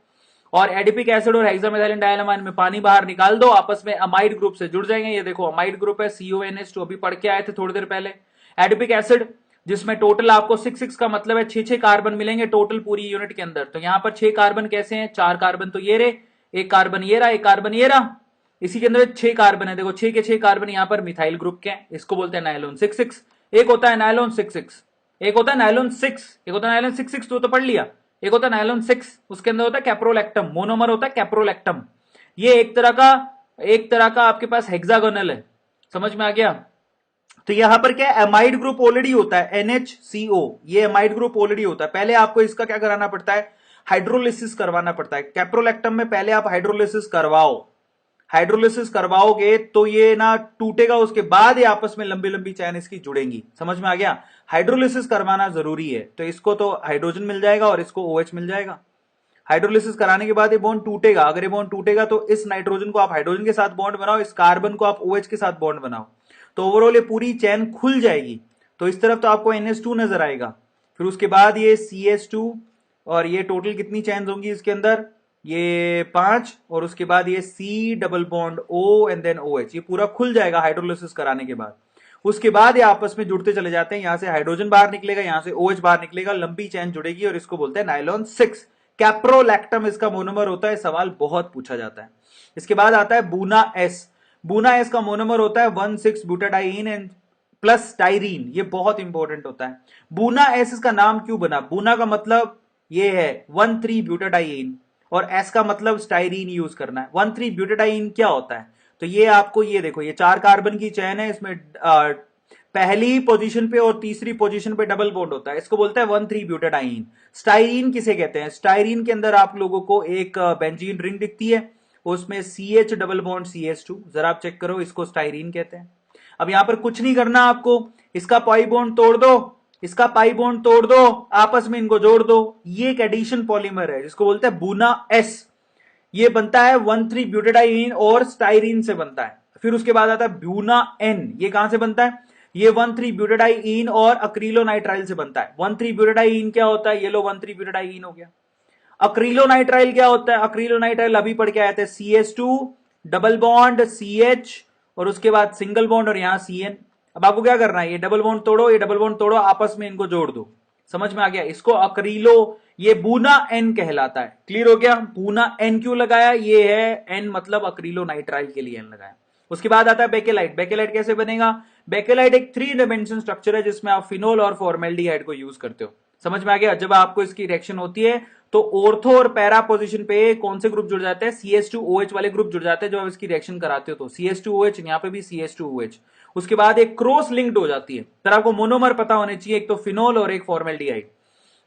और एडिपिक एसिड और हेक्सामेथाइलिन डायमाइन में पानी बाहर निकाल दो, आपस में अमाइड ग्रुप से जुड़ जाएंगे। ये देखो अमाइड ग्रुप है, CONH2, अभी पढ़ के आए थे थोड़ी देर पहले। एडिपिक एसिड जिसमें टोटल आपको 6 का मतलब है 6 कार्बन मिलेंगे टोटल पूरी यूनिट के अंदर। तो यहां पर 6 कार्बन कैसे हैं, 4 कार्बन तो ये रहे, एक कार्बन ये रहा, एक कार्बन ये रहा, इसी के अंदर 6 कार्बन है। देखो 6 के 6 कार्बन यहां पर मिथाइल ग्रुप के हैं, इसको बोलते हैं नाइलॉन 66। एक होता है नाइलॉन 66, एक होता है नाइलॉन 6, एक होता है नाइलॉन 66 तो पढ़ लिया, एक होता है नाइलॉन 6, उसके अंदर होता है कैप्रोलैक्टम, मोनोमर होता है कैप्रोलैक्टम। ये एक तरह का आपके पास हेक्सागोनल है, समझ में आ गया। तो यहां पर क्या एमाइड ग्रुप ऑलरेडी होता है, NHCO, ये एमाइड ग्रुप ऑलरेडी होता है। पहले आपको इसका क्या कराना पड़ता है, हाइड्रोलिसिस करवाना पड़ता है। कैप्रोलैक्टम में पहले आप हाइड्रोलिसिस करवाओ, हाइड्रोलिसिस करवाओगे तो ये ना टूटेगा, उसके बाद ये आपस में लंबी लंबी चैन इसकी जुड़ेंगी, समझ में आ गया। हाइड्रोलिसिस करवाना जरूरी है, तो इसको तो हाइड्रोजन मिल जाएगा और इसको OH मिल जाएगा। हाइड्रोलिसिस कराने के बाद ये बॉन्ड टूटेगा, अगर ये बॉन्ड टूटेगा तो इस नाइट्रोजन को आप हाइड्रोजन के साथ बॉन्ड बनाओ, इस कार्बन को आप OH के साथ बॉन्ड बनाओ, तो ओवरऑल ये पूरी चैन खुल जाएगी। तो इस तरफ तो आपको NH2 नजर आएगा, फिर उसके बाद ये CH2, और ये टोटल कितनी चैन्स होंगी इसके अंदर, ये 5, और उसके बाद ये C double bond O and then OH, ये पूरा खुल जाएगा हाइड्रोलिसिस कराने के बाद। उसके बाद ये आपस में जुड़ते चले जाते हैं, यहां से हाइड्रोजन बाहर निकलेगा, यहां से OH बाहर निकलेगा, लंबी चैन जुड़ेगी और इसको बोलते हैं नाइलॉन 6। कैप्रोलैक्टम इसका मोनोमर होता है, सवाल बहुत पूछा जाता है। इसके बाद आता है बूना एस। बूना एस का मोनोमर होता है 1,6 ब्यूटाडाइन एंड प्लस स्टाइरीन, ये बहुत इंपॉर्टेंट होता है। बूना एस इसका नाम क्यों बना? बूना का मतलब ये है 1,3 ब्यूटाडाइन और एस का मतलब स्टाइरीन यूज करना है। 1,3 ब्यूटाडाइन क्या होता है? तो ये आपको ये देखो, ये 4 कार्बन की चेन है, इसमें पहली पोजीशन पे और तीसरी पोजीशन पे डबल बॉन्ड होता है, इसको बोलते हैं 1,3 ब्यूटाडाइन। स्टाइरीन किसे कहते हैं? स्टाइरीन के अंदर आप लोगों को एक बेंजीन रिंग दिखती है, उसमें CH डबल बॉन्ड CH2, जरा आप चेक करो, इसको स्टाइरीन कहते हैं। अब यहां पर कुछ नहीं करना आपको, इसका पाई बॉन्ड तोड़ दो, इसका पाई बॉन्ड तोड़ दो, आपस में इनको जोड़ दो, ये एक एडिशन पॉलीमर है जिसको बोलते हैं बूना एस। ये बनता है 1,3 ब्यूटाडाइन और स्टाइरीन से बनता है। फिर उसके बाद आता है ब्यूना एन, ये कहां से बनता है? ये 1,3 ब्यूटाडाइन और अक्रिलोनाइट्राइल से बनता है। 1,3 ब्यूटाडाइन क्या होता है? ये लो 1,3 ब्यूटाडाइन हो गया। अक्रिलोनाइट्राइल क्या होता है? अक्रिलोनाइट्राइल अभी पढ़ के आए थे, CH2 डबल बॉन्ड CH और उसके बाद सिंगल बॉन्ड और यहां CN। अब आपको क्या करना है? ये डबल बॉन्ड तोड़ो, ये डबल बॉन्ड तोड़ो, आपस में इनको जोड़ दो। समझ में आ गया? इसको अक्रीलो, ये बूना एन कहलाता है। क्लियर हो गया? बूना एन क्यों लगाया? ये है एन मतलब अक्रिलोनाइट्राइल के लिए एन लगाया। उसके बाद आता है बेकेलाइट। बेकेलाइट कैसे बनेगा? बेकेलाइट एक 3 डायमेंशन स्ट्रक्चर है जिसमें आप फिनोल और फॉर्मेल्डिहाइड को यूज करते हो। समझ में आ गया? जब आपको इसकी रिएक्शन होती है तो ऑर्थो और पैरा पोजीशन पे कौन से ग्रुप जुड़ जाते हैं? CH2OH वाले ग्रुप जुड़ जाते हैं। जब आप इसकी रिएक्शन कराते हो तो CH2OH, यहां पे भी CH2OH। उसके बाद एक क्रॉस लिंक्ड हो जाती है। तरह को मोनोमर पता होने चाहिए, एक तो फिनोल और एक फॉर्मेल्डिहाइड।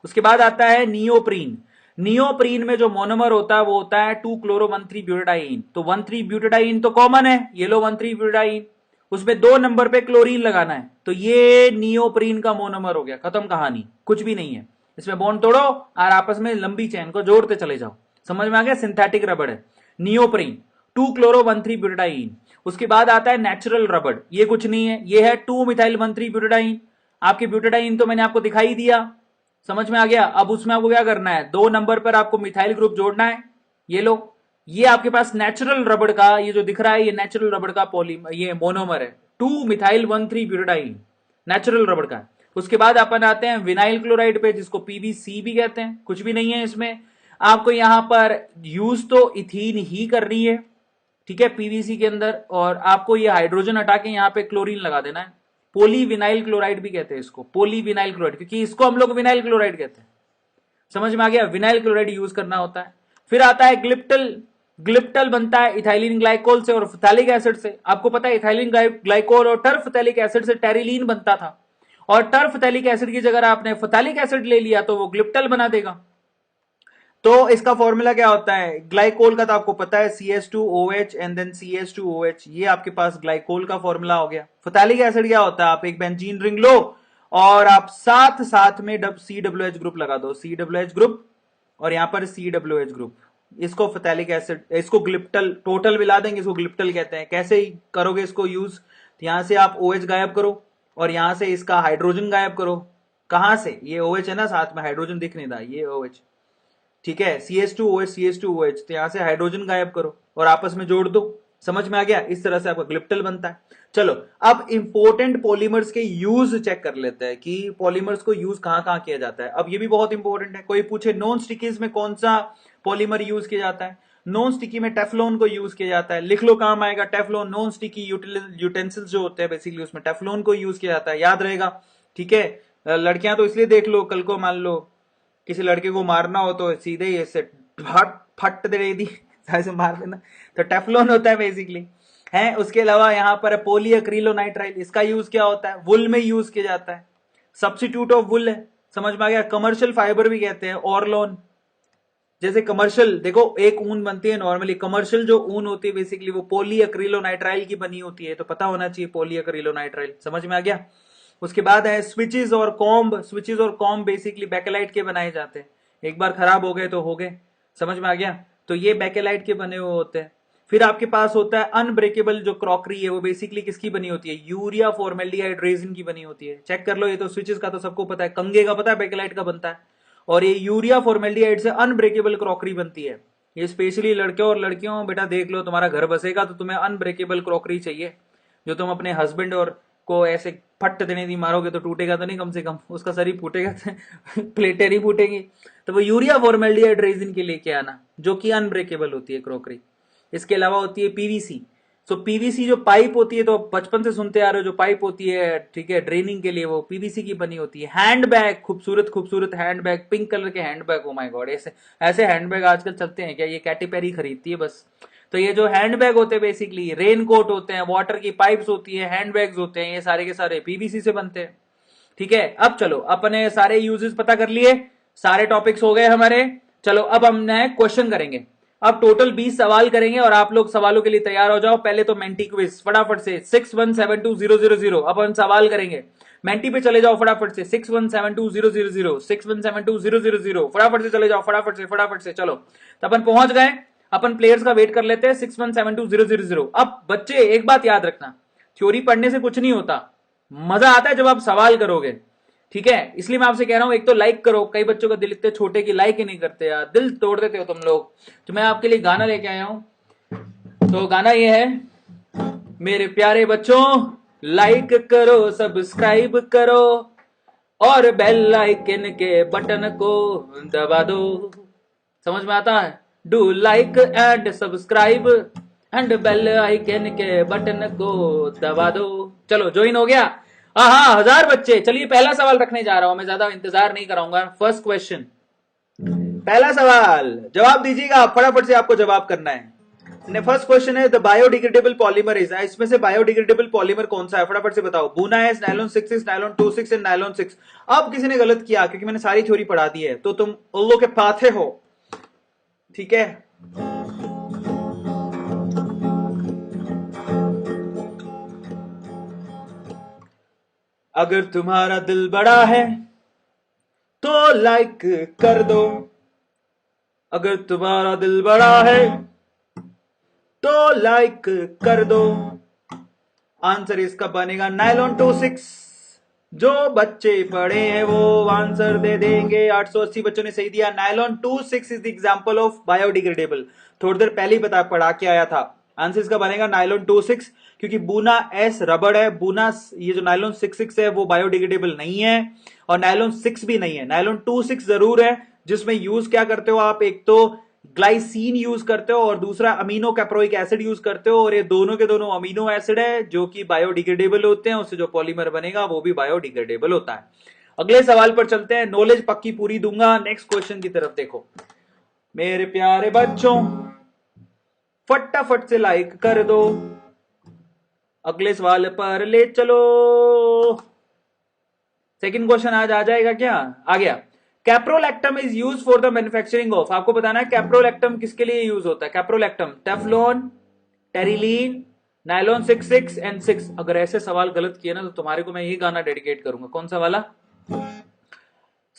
उसके बाद आता है नियोप्रीन। नियोप्रीन में जो मोनोमर होता है वो होता है 2 क्लोरो 1,3 ब्यूटाडाइन। तो 1,3 ब्यूटाडाइन तो कॉमन है, ये लो 1,3 ब्यूटाडाइन, उसमें 2 नंबर पे क्लोरीन लगाना है, तो ये नियोप्रीन का मोनोमर हो गया, खत्म कहानी, कुछ भी नहीं है। इसमें बॉन्ड तोड़ो और आपस में लंबी चेन को जोड़ते चले जाओ। समझ में आ गया? सिंथेटिक रबड़ है नियोप्रीन, 2 क्लोरो 1,3 ब्यूटाडाइन। उसके बाद आता है नेचुरल रबड़, ये कुछ नहीं है, ये है 2 मिथाइल 1,3 ब्यूटाडाइन। आपकी ब्यूटाडाइन तो मैंने आपको दिखाई दिया, समझ में आ गया? अब उसमें आपको क्या करना है? 2 नंबर पर आपको मिथाइल ग्रुप जोड़ना है। ये लो, ये आपके पास नेचुरल रबड़ का, ये जो दिख रहा है ये नेचुरल रबड़ का ये मोनोमर है, 2 मिथाइल 1,3 ब्यूटाडाइन, नेचुरल रबड़ का। उसके बाद अपन आते हैं विनाइल क्लोराइड पे, जिसको PbC भी कहते हैं। कुछ भी नहीं है इसमें, आपको यहां पर यूज तो इथीन ही करनी है, ठीक है, PVC के अंदर, और आपको ये हाइड्रोजन हटा के यहां पे क्लोरीन लगा देना है। पोलीविनाइल क्लोराइड भी कहते हैं इसको, पोलीविनाइल क्लोराइड, क्योंकि इसको हम लोग विनाइल क्लोराइड कहते हैं। समझ में आ गया? विनाइल क्लोराइड यूज करना होता है। फिर आता है ग्लिप्टल। ग्लिप्टल बनता है इथाइलिन ग्लाइकोल से और फथैलिक एसिड से। आपको पता है इथाइलिन ग्लाइकोल और टर्फथैलिक एसिड से टेरिलीन बनता था, और टर्फथैलिक एसिड की जगह आपने फथैलिक एसिड ले लिया तो वो ग्लिप्टल बना देगा। तो इसका फॉर्मूला क्या होता है? ग्लाइकोल का तो आपको पता है, CH2OH एंड देन CH2OH, ये आपके पास ग्लाइकोल का फॉर्मूला हो गया। फथैलिक एसिड क्या होता है? आप एक बेंजीन रिंग लो और आप साथ साथ में COOH ग्रुप लगा दो, COOH ग्रुप, और यहां पर COOH ग्रुप, इसको फथैलिक एसिड, इसको ग्लिप्टल, टोटल मिला देंगे, इसको ग्लिप्टल कहते हैं। कैसे ही करोगे इसको यूज? तो यहां से आप OH गायब करो और यहां से इसका हाइड्रोजन गायब करो। कहां से? ये OH है ना, साथ में हाइड्रोजन दिख नहीं रहा, ये OH, ठीक है, CH2OH, तो यहां से हाइड्रोजन गायब करो और आपस में जोड़ दो। समझ में आ गया? इस तरह से आपका ग्लिप्टल बनता है। चलो अब इंपॉर्टेंट पॉलीमर्स के यूज चेक कर लेते हैं कि पॉलीमर्स को यूज कहां कहां किया जाता है। अब ये भी बहुत इंपॉर्टेंट है, कोई पूछे नॉन स्टिकीज में कौन सा पॉलीमर यूज किया जाता है? नॉन स्टिकी में टेफ्लॉन को यूज किया जाता है। लिख लो, काम आएगा टेफ्लॉन। नॉन स्टिकी यूटेंसिल्स जो होते हैं बेसिकली उसमें टेफ्लॉन को यूज किया जाता है, याद रहेगा, ठीक है। लड़कियां तो इसलिए देख लो, कल को मान लो किसी लड़के को मारना हो तो सीधे ही ऐसे फट दे दी, ऐसे मार देना, तो टेफ्लॉन होता है बेसिकली, है। उसके अलावा यहां पर पॉलीअक्रिलोनाइट्राइल, इसका यूज क्या होता है? वुल में यूज किया जाता है, सब्स्टिट्यूट ऑफ वुल है। समझ में आ गया? कमर्शियल फाइबर भी कहते हैं, ऑर्लोन। जैसे कमर्शियल, देखो एक ऊन बनती है नॉर्मली, कमर्शियल जो ऊन होती है बेसिकली वो पॉलीअक्रिलोनाइट्राइल की बनी होती है, तो पता होना चाहिए पॉलीअक्रिलोनाइट्राइल। समझ में आ गया? उसके बाद है स्विचेस और कॉम्ब। स्विचेस और कॉम्ब बेसिकली बेकेलाइट के बनाए जाते हैं, एक बार खराब हो गए तो हो गए। समझ में आ गया? तो ये बेकेलाइट के बने हुए होते हैं। फिर आपके पास होता है अनब्रेकेबल, जो क्रॉकरी है वो बेसिकली किसकी बनी होती है? यूरिया फॉर्मेल्डिहाइड रेजिन की बनी होती है। चेक कर लो, ये तो स्विचेस का तो सबको पता है, कंगे का पता है बेकेलाइट का बनता है, और ये यूरिया फॉर्मेल्डिहाइड से अनब्रेकेबल क्रॉकरी बनती है। ये स्पेशली लड़के और लड़कियों, बेटा देख लो, तुम्हारा घर बसेगा तो तुम्हें अनब्रेकेबल क्रॉकरी चाहिए, जो तुम अपने हस्बैंड और को ऐसे फट देने दी मारोगे तो टूटेगा तो नहीं, कम से कम उसका शरीर फूटेगा तो प्लेटें नहीं फूटेंगी। तो वो यूरिया फॉर्मेल्डिहाइड रेजिन के लेके आना, जो कि अनब्रेकेबल होती है क्रोकरी। इसके अलावा होती है पीवीसी। सो पीवीसी जो पाइप होती है, तो बचपन से सुनते आ रहे हो, जो पाइप होती है, ठीक है, ड्रेनिंग के लिए, वो पीवीसी की बनी होती है। हैंड बैग, खूबसूरत खूबसूरत हैंड बैग, पिंक कलर के hand bag, oh my God, ऐसे ऐसे हैंड बैग आजकल चलते हैं क्या? ये कैटी पेरी खरीदती है बस। तो ये जो हैंड बैग होते हैं बेसिकली, रेन कोट होते हैं, वाटर की पाइप्स होती है, हैंड बैग्स होते हैं, ये सारे के सारे पीवीसी से बनते हैं। ठीक है, अब चलो अपने सारे यूजेस पता कर लिए, सारे टॉपिक्स हो गए हमारे। चलो अब हम नए क्वेश्चन करेंगे। अब टोटल 20 सवाल करेंगे और आप लोग सवालों के लिए तैयार हो जाओ। पहले तो मेंटी क्विज फटाफट से 61720000 अब हम सवाल करेंगे। मेंटी पे चले जाओ फटाफट से 61720000 61720000 फटाफट से चले जाओ, फटाफट से चलो। तो अपन पहुंच गए, अपन प्लेयर्स का वेट कर लेते हैं 61720000। अब बच्चे एक बात याद रखना, थ्योरी पढ़ने से कुछ नहीं होता, मजा आता है जब आप सवाल करोगे। ठीक है, इसलिए मैं आपसे कह रहा हूं, एक तो लाइक करो। कई बच्चों का दिल इतने छोटे कि लाइक ही नहीं करते यार, दिल तोड़ देते हो तुम लोग। तो मैं आपके लिए गाना लेके आया हूं। तो गाना ये है, मेरे प्यारे बच्चों लाइक करो, सब्सक्राइब करो और बेल आइकन के बटन को दबा दो। समझ में आता है? Do like and subscribe and bell icon के बटन को दबा दो। चलो ज्वाइन हो गया? हाँ, 1000 बच्चे। चलिए पहला सवाल रखने जा रहा हूं, मैं ज्यादा इंतजार नहीं कराऊंगा। फर्स्ट क्वेश्चन, पहला सवाल जवाब दीजिएगा, फटाफट से आपको जवाब करना है। फर्स्ट क्वेश्चन है, द बायोडिग्रेडेबल पॉलीमर इज, इसमें से बायोडिग्रेडेबल पॉलीमर कौन सा है? फटाफट से बताओ। बूना है, नायलॉन 6 नायलॉन 26 एंड नायलॉन 6। अब किसी ने गलत किया, क्योंकि मैंने सारी थ्योरी पढ़ा दी है, तो तुम उल्लू के पाथे हो। ठीक है, अगर तुम्हारा दिल बड़ा है तो लाइक कर दो, अगर तुम्हारा दिल बड़ा है तो लाइक कर दो। आंसर इसका बनेगा नायलॉन 26। जो बच्चे पढ़े हैं वो आंसर दे देंगे। 880 बच्चों ने सही दिया। Nylon 26 is the example of biodegradable. थोड़ी देर पहले ही पढ़ा के आया था। आंसर इसका बनेगा नायलॉन 26, क्योंकि बूना एस रबड़ है, बूना ये जो नायलॉन 66 है वो बायोडिग्रेडेबल नहीं है, और नायलॉन 6 भी नहीं है। नायलॉन 26 जरूर है, जिसमें यूज क्या करते हो आप? एक तो ग्लाइसिन यूज करते हो और दूसरा अमीनो कैप्रोइक एसिड यूज करते हो, और ये दोनों के दोनों अमीनो एसिड है जो कि बायोडिग्रेडेबल होते हैं। उससे जो पॉलीमर बनेगा वो भी बायोडिग्रेडेबल होता है। अगले सवाल पर चलते हैं। नॉलेज पक्की पूरी दूंगा। नेक्स्ट क्वेश्चन की तरफ देखो मेरे प्यारे बच्चों, फटाफट से लाइक कर दो। अगले सवाल पर ले चलो। सेकंड क्वेश्चन आज आ जाएगा क्या? आ गया। Caprolactam is use for the manufacturing of, आपको बताना है कैप्रोलैक्टम किसके लिए यूज होता है। Caprolactam Teflon, terylene, nylon 6 and 6। अगर ऐसे सवाल गलत किए ना तो तुम्हारे को मैं ये गाना डेडिकेट करूंगा। कौन सा वाला?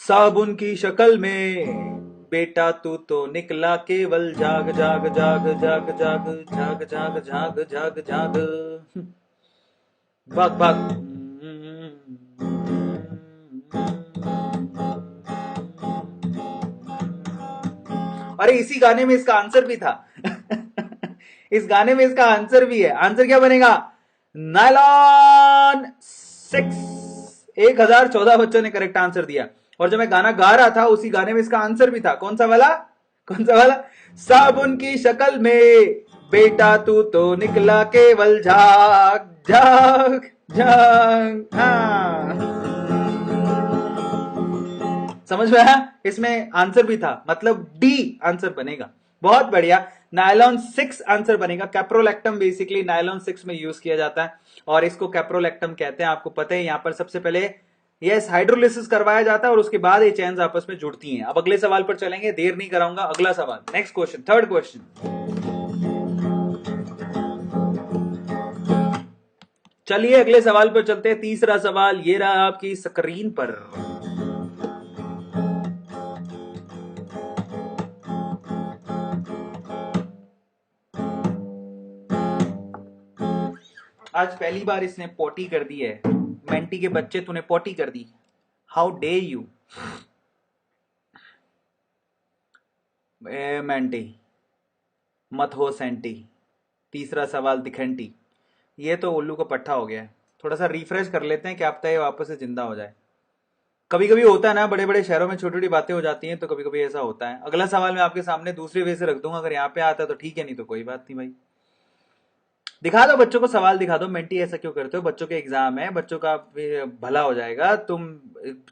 साबुन की शक्ल में बेटा तू तो निकला केवल जाग जाग जाग जाग जाग जाग जाग जाग जाग जाग भाग भाग। अरे इसी गाने में इसका आंसर भी था। इस गाने में इसका आंसर भी है। आंसर क्या बनेगा? नायलॉन 6। 1014 बच्चों ने करेक्ट आंसर दिया। और जब मैं गाना गा रहा था उसी गाने में इसका आंसर भी था। कौन सा वाला? कौन सा वाला? साबुन की शक्ल में बेटा तू तो निकला केवल झाग झाग झाग। हाँ, समझ में आया? इसमें आंसर भी था, मतलब डी आंसर बनेगा। बहुत बढ़िया, नायलॉन 6 आंसर बनेगा। कैप्रोलैक्टम बेसिकली नायलॉन 6 में यूज किया जाता है और इसको कैप्रोलैक्टम कहते हैं। आपको पता है, यहां पर सबसे पहले यस हाइड्रोलिसिस करवाया जाता है और उसके बाद ये चेन्स आपस में जुड़ती हैं। अब अगले सवाल पर चलेंगे, देर नहीं कराऊंगा। अगला सवाल, नेक्स्ट क्वेश्चन, थर्ड क्वेश्चन। चलिए अगले सवाल पर चलते हैं। तीसरा सवाल ये रहा आपकी स्क्रीन पर। आज पहली बार इसने पोटी कर दी है। मेंटी के बच्चे, तूने पोटी कर दी। हाउ डे यू मेंटी, मत हो सेंटी। तीसरा सवाल दिखंटी। ये तो उल्लू का पट्टा हो गया है। थोड़ा सा रिफ्रेश कर लेते हैं, क्या पता ये वापस से जिंदा हो जाए। कभी कभी होता है ना, बड़े बड़े शहरों में छोटी छोटी बातें हो जाती हैं, तो कभी कभी ऐसा होता है। अगला सवाल मैं आपके सामने दूसरे वे से रख दूंगा, अगर यहाँ पे आता है तो ठीक है, नहीं तो कोई बात नहीं भाई। दिखा दो बच्चों को, सवाल दिखा दो। मेंटी ऐसा क्यों करते हो? बच्चों के एग्जाम है, बच्चों का फिर भला हो जाएगा। तुम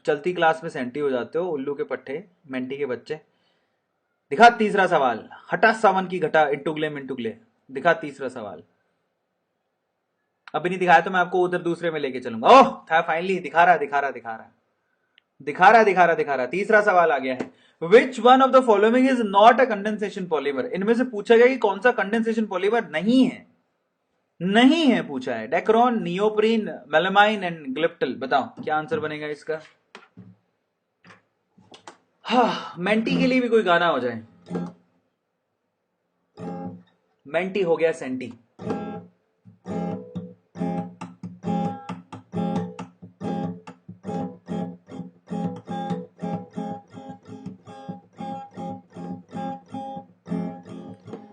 चलती क्लास में सेंटी हो जाते हो, उल्लू के पट्टे, मेंटी के बच्चे। दिखा तीसरा सवाल, हटा सावन की घटा इंटुगले मिंटुगले। दिखा तीसरा सवाल। अभी नहीं दिखाया तो मैं आपको उधर दूसरे में लेके चलूंगा। ओह था, फाइनली दिखा रहा दिखा रहा दिखा रहा दिखा रहा दिखा रहा दिखा रहा। तीसरा सवाल आ गया है, which one of the following is not a condensation polymer. इनमें से पूछा गया कि कौन सा कंडेंसेशन पॉलीमर नहीं है, नहीं है पूछा है। Dacron, neoprene, melamine and glyptal. बताओ क्या आंसर बनेगा इसका। हाँ, मेंटी के लिए भी कोई गाना हो जाए। मेंटी हो गया सेंटी।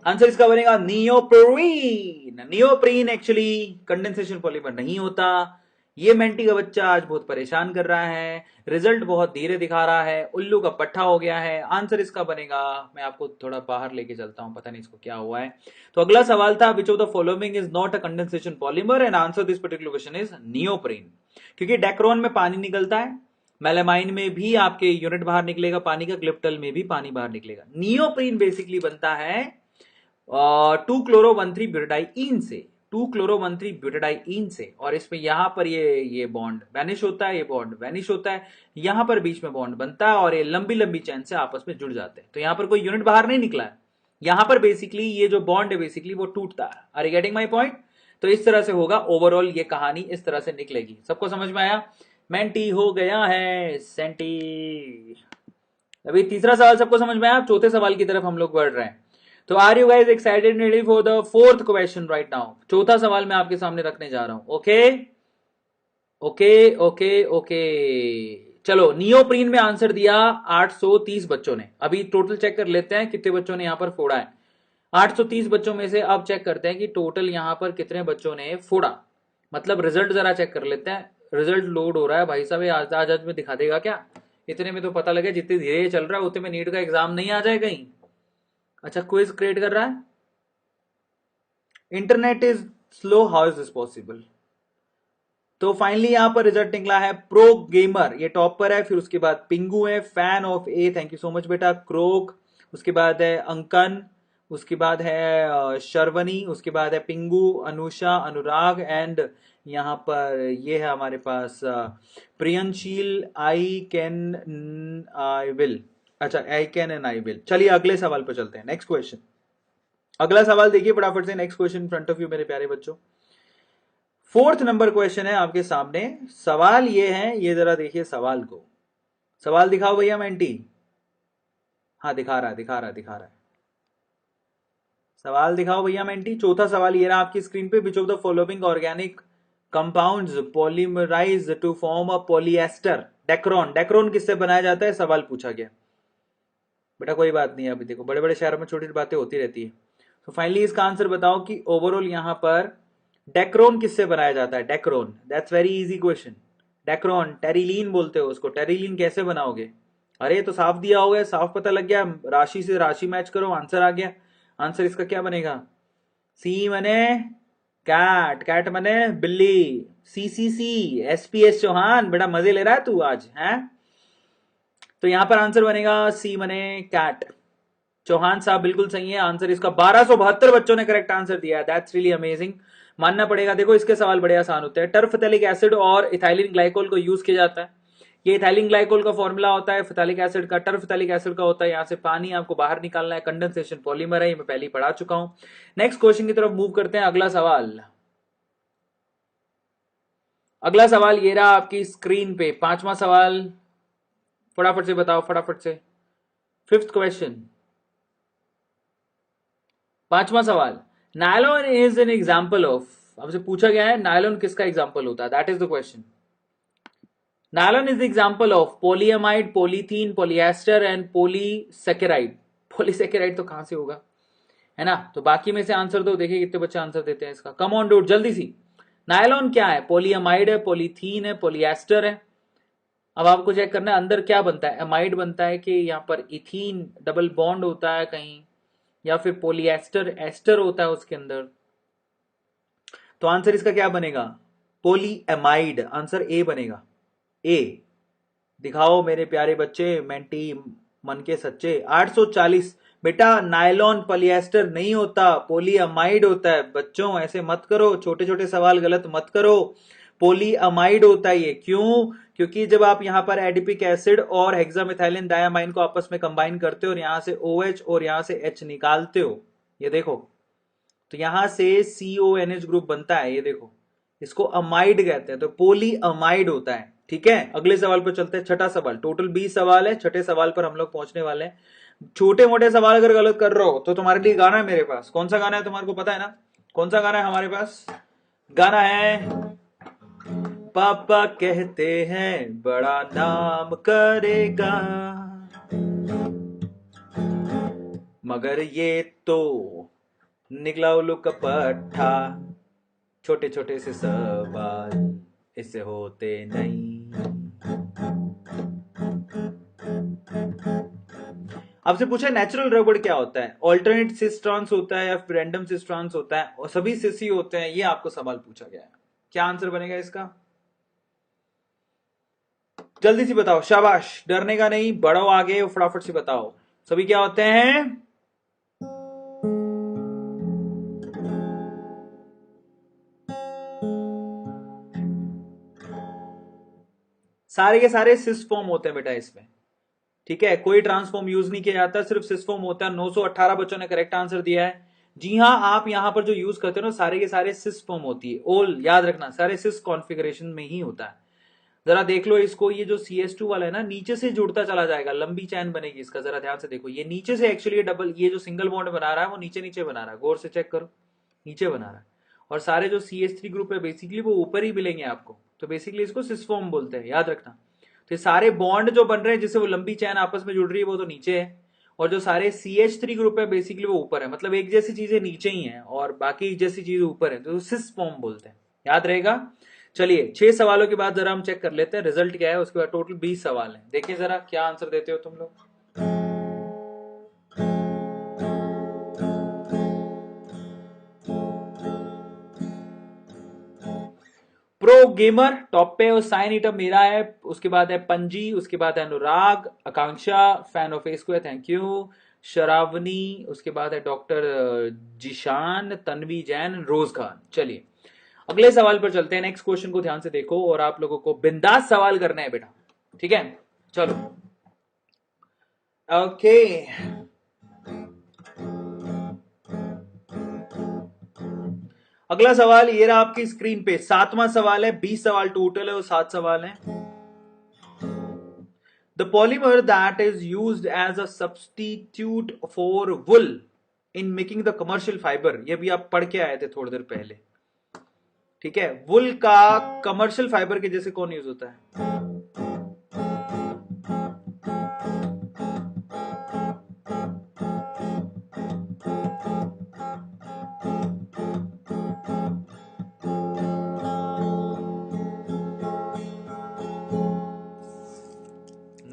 आंसर इसका बनेगा neoprene. Neoprene actually condensation polymer नहीं होता। ये मेंटी का बच्चा आज बहुत परेशान कर रहा है, रिजल्ट बहुत धीरे दिखा रहा है, उल्लू का पट्टा हो गया है। आंसर इसका बनेगा, मैं आपको थोड़ा बाहर लेके चलता हूं, पता नहीं इसको क्या हुआ है। तो अगला सवाल था, विच of the following is not a condensation polymer, and answer this particular question is neoprene. क्योंकि डेक्रोन में पानी निकलता है, मेलामाइन में भी आपके यूनिट बाहर निकलेगा पानी का, ग्लिप्टल में भी पानी बाहर निकलेगा। नियोप्रीन बेसिकली बनता है 2-chloro-1,3-ब्यूटाडाइईन से, 2-chloro-1,3-ब्यूटाडाइईन से। और इसमें यहां पर ये बॉन्ड वैनिश होता है, ये बॉन्ड वैनिश होता है, यहां पर बीच में बॉन्ड बनता है, और ये लंबी लंबी चैन से आपस में जुड़ जाते हैं। तो यहां पर कोई यूनिट बाहर नहीं निकला है, यहां पर बेसिकली ये जो बॉन्ड है बेसिकली वो टूटता है। Are you getting my point? तो इस तरह से होगा ओवरऑल, ये कहानी इस तरह से निकलेगी। सबको समझ में आया? मेंटी हो गया है सेंटी। अभी तीसरा सवाल सबको समझ में आया, चौथे सवाल की तरफ हम लोग बढ़ रहे हैं। तो are you guys excited ready for the fourth question right now? चौथा सवाल मैं आपके सामने रखने जा रहा हूं। ओके ओके ओके ओके, चलो। नियोप्रीन में आंसर दिया 830 बच्चों ने। अभी टोटल चेक कर लेते हैं कितने बच्चों ने यहां पर फोड़ा है। 830 बच्चों में से अब चेक करते हैं कि टोटल यहां पर कितने बच्चों ने फोड़ा, मतलब रिजल्ट जरा चेक कर लेते हैं। रिजल्ट लोड हो रहा है भाई साहब, आज आज में दिखा देगा क्या? इतने में तो पता लगे जितनी धीरे चल रहा है उतने में नीट का एग्जाम नहीं आ जाए कहीं। अच्छा, क्विज क्रिएट कर रहा है। Internet is slow, how is this possible? तो फाइनली यहां पर रिजल्ट निकला है प्रो गेमर, ये टॉप पर है। फिर उसके बाद पिंगू है, fan of A, thank you so much बेटा, क्रोक, उसके बाद है अंकन, उसके बाद है शर्वनी, उसके बाद है पिंगू, अनुषा, अनुराग, एंड यहां पर ये है हमारे पास प्रियंशील, आई कैन आई विल। अच्छा, I can and I will. चलिए अगले सवाल पर चलते हैं, नेक्स्ट क्वेश्चन। अगला सवाल देखिए फटाफट से, next question front of you मेरे प्यारे बच्चों। फोर्थ नंबर क्वेश्चन है आपके सामने। सवाल ये है, ये जरा देखिए सवाल को। सवाल दिखाओ भैया मेंटी। हाँ दिखा रहा है दिखा रहा है दिखा रहा है, सवाल दिखाओ भैया मेंटी। चौथा सवाल ये रहा आपकी स्क्रीन पे, which of the following organic compounds polymerize to form a polyester. Dacron, Dacron किससे बनाया जाता है सवाल पूछा गया बेटा। कोई बात नहीं है, अभी देखो बड़े बड़े शहरों में छोटी छोटी बातें होती रहती है। तो फाइनली इसका आंसर बताओ कि ओवरऑल यहां पर डेक्रोन किससे बनाया जाता है। Dacron, that's very easy question. Dacron, terylene बोलते हो उसको, टेरिलीन कैसे बनाओगे? अरे तो साफ दिया हो गया, साफ पता लग गया, राशि से राशि मैच करो, आंसर आ गया। आंसर इसका क्या बनेगा? सी मने कैट, कैट मने बिल्ली, सी सी सी, एस पी एस चौहान। बड़ा मजे ले रहा है तू आज, हैं? तो यहां पर आंसर बनेगा सी मने कैट। चौहान साहब बिल्कुल सही है आंसर इसका। 1272 बच्चों ने करेक्ट आंसर दिया है, दैट्स रियली अमेजिंग, मानना पड़ेगा। देखो इसके सवाल बड़े आसान होते हैं। टर्फेथैलिक एसिड और इथाइलिन ग्लाइकोल को यूज किया जाता है। ये इथाइलिन ग्लाइकोल का फॉर्मूला होता है फिथैलिक एसिड का, टर्फेथैलिक एसिड का होता है यहां से पानी आपको बाहर निकालना है, कंडेंसेशन पॉलीमर है, ये मैं पहले ही पढ़ा चुका हूं। नेक्स्ट क्वेश्चन की तरफ मूव करते हैं। अगला सवाल, अगला सवाल ये रहा आपकी स्क्रीन पे, पांचवा सवाल। फटाफट से बताओ, फटाफट से। फिफ्थ क्वेश्चन, पांचवा सवाल। Nylon is an example of, हमसे पूछा गया है नायलॉन किसका एग्जाम्पल होता है, that is the question. Nylon is the example of polyamide, polythene, polyester and polysaccharide. Polysaccharide तो कहां से होगा, है ना? तो बाकी में से आंसर दो, देखिए कितने बच्चे आंसर देते हैं इसका। कम ऑन डूड, जल्दी सी नायलॉन क्या है? पॉलीअमाइड है, पॉलीथीन है, पॉलीएस्टर है। अब आपको चेक करना है अंदर क्या बनता है। एमाइड बनता है कि यहाँ पर इथीन डबल बॉन्ड होता है कहीं, या फिर पॉलीएस्टर एस्टर होता है उसके अंदर। तो आंसर इसका क्या बनेगा? पॉलीएमाइड। आंसर ए बनेगा, ए। दिखाओ मेरे प्यारे बच्चे, मेंटी मन के सच्चे। 840 बेटा, नायलॉन पॉलिएस्टर नहीं होता, पॉलीअमाइड होता है। बच्चों ऐसे मत करो, छोटे छोटे सवाल गलत मत करो। पॉलीअमाइड होता है ये। क्यों? क्योंकि जब आप यहां पर एडिपिक एसिड और हेक्सामिथाइलिन डायमाइन को आपस में कंबाइन करते हो और यहां से OH और यहां से H निकालते हो, ये देखो, तो यहां से CONH ग्रुप बनता है, ये देखो, इसको अमाइड कहते हैं। तो पॉलीअमाइड होता है। ठीक है, अगले सवाल पर चलते हैं। छठा सवाल, टोटल 20 सवाल है, छठे सवाल पर हम लोग पहुंचने वाले हैं। छोटे मोटे सवाल अगर गलत कर रहे हो तो तुम्हारे लिए गाना है मेरे पास। कौन सा गाना है तुम्हारे को पता है ना? कौन सा गाना है हमारे पास? गाना है, पापा कहते हैं बड़ा नाम करेगा, मगर ये तो निकला उल्लू का पट्टा, छोटे छोटे से सवाल इससे होते नहीं। आपसे पूछा नेचुरल रबड़ क्या होता है? ऑल्टरनेट सिस ट्रांस होता है या फिर रैंडम सिस ट्रांस होता है, और सभी सिस ही होते हैं, ये आपको सवाल पूछा गया है। क्या आंसर बनेगा इसका? जल्दी से बताओ, शाबाश, डरने का नहीं, बढ़ो आगे और फटाफट से बताओ सभी क्या होते हैं। सारे के सारे सिस फॉर्म होते हैं बेटा इसमें। ठीक है, कोई ट्रांसफॉर्म यूज नहीं किया जाता, सिर्फ सिस फॉर्म होता है। 918 बच्चों ने करेक्ट आंसर दिया है। जी हाँ, आप यहां पर जो यूज करते हो ना, सारे के सारे सिस फॉर्म होती है। ओल याद रखना, सारे सिस कॉन्फ़िगरेशन में ही होता है। जरा देख लो इसको, ये जो CH2 वाला है ना, नीचे से जुड़ता चला जाएगा, लंबी चैन बनेगी इसका। जरा ध्यान से देखो, ये नीचे से एक्चुअली डबल, ये जो सिंगल बॉन्ड बना रहा है वो नीचे नीचे बना रहा है, गौर से चेक करो, नीचे बना रहा है। और सारे जो CH3 ग्रुप है बेसिकली वो ऊपर ही मिलेंगे आपको, तो बेसिकली इसको सिस फॉर्म बोलते हैं, याद रखना। तो सारे बॉन्ड जो बन रहे हैं जिससे वो लंबी चैन आपस में जुड़ रही है वो तो नीचे है, और जो सारे CH3 ग्रुप है बेसिकली वो ऊपर है। मतलब एक जैसी चीजें नीचे ही है और बाकी एक जैसी चीजें ऊपर है, तो सिस फॉर्म बोलते हैं, याद रहेगा। चलिए 6 सवालों के बाद जरा हम चेक कर लेते हैं रिजल्ट क्या है। उसके बाद टोटल 20 सवाल हैं, देखिए जरा क्या आंसर देते हो तुम लोग। प्रो गेमर टॉप पे, और साइन इटम मेरा है। उसके बाद है पंजी, उसके बाद है Anurag, Akanksha, fan of a square, thank you, Sharavani, उसके बाद है डॉक्टर जिशान, तन्वी जैन, रोज खान। चलिए अगले सवाल पर चलते हैं। नेक्स्ट क्वेश्चन को ध्यान से देखो और आप लोगों को बिंदास सवाल करना है बेटा, ठीक है? चलो ओके, अगला सवाल ये रहा आपकी स्क्रीन पे, 7वां सवाल है। 20 सवाल टोटल है और 7 सवाल है। The polymer that is used as a substitute for wool in making the commercial fibre, ये भी आप पढ़ के आए थे थोड़ी देर पहले। ठीक है, वुल का कमर्शियल फाइबर के जैसे कौन यूज होता है?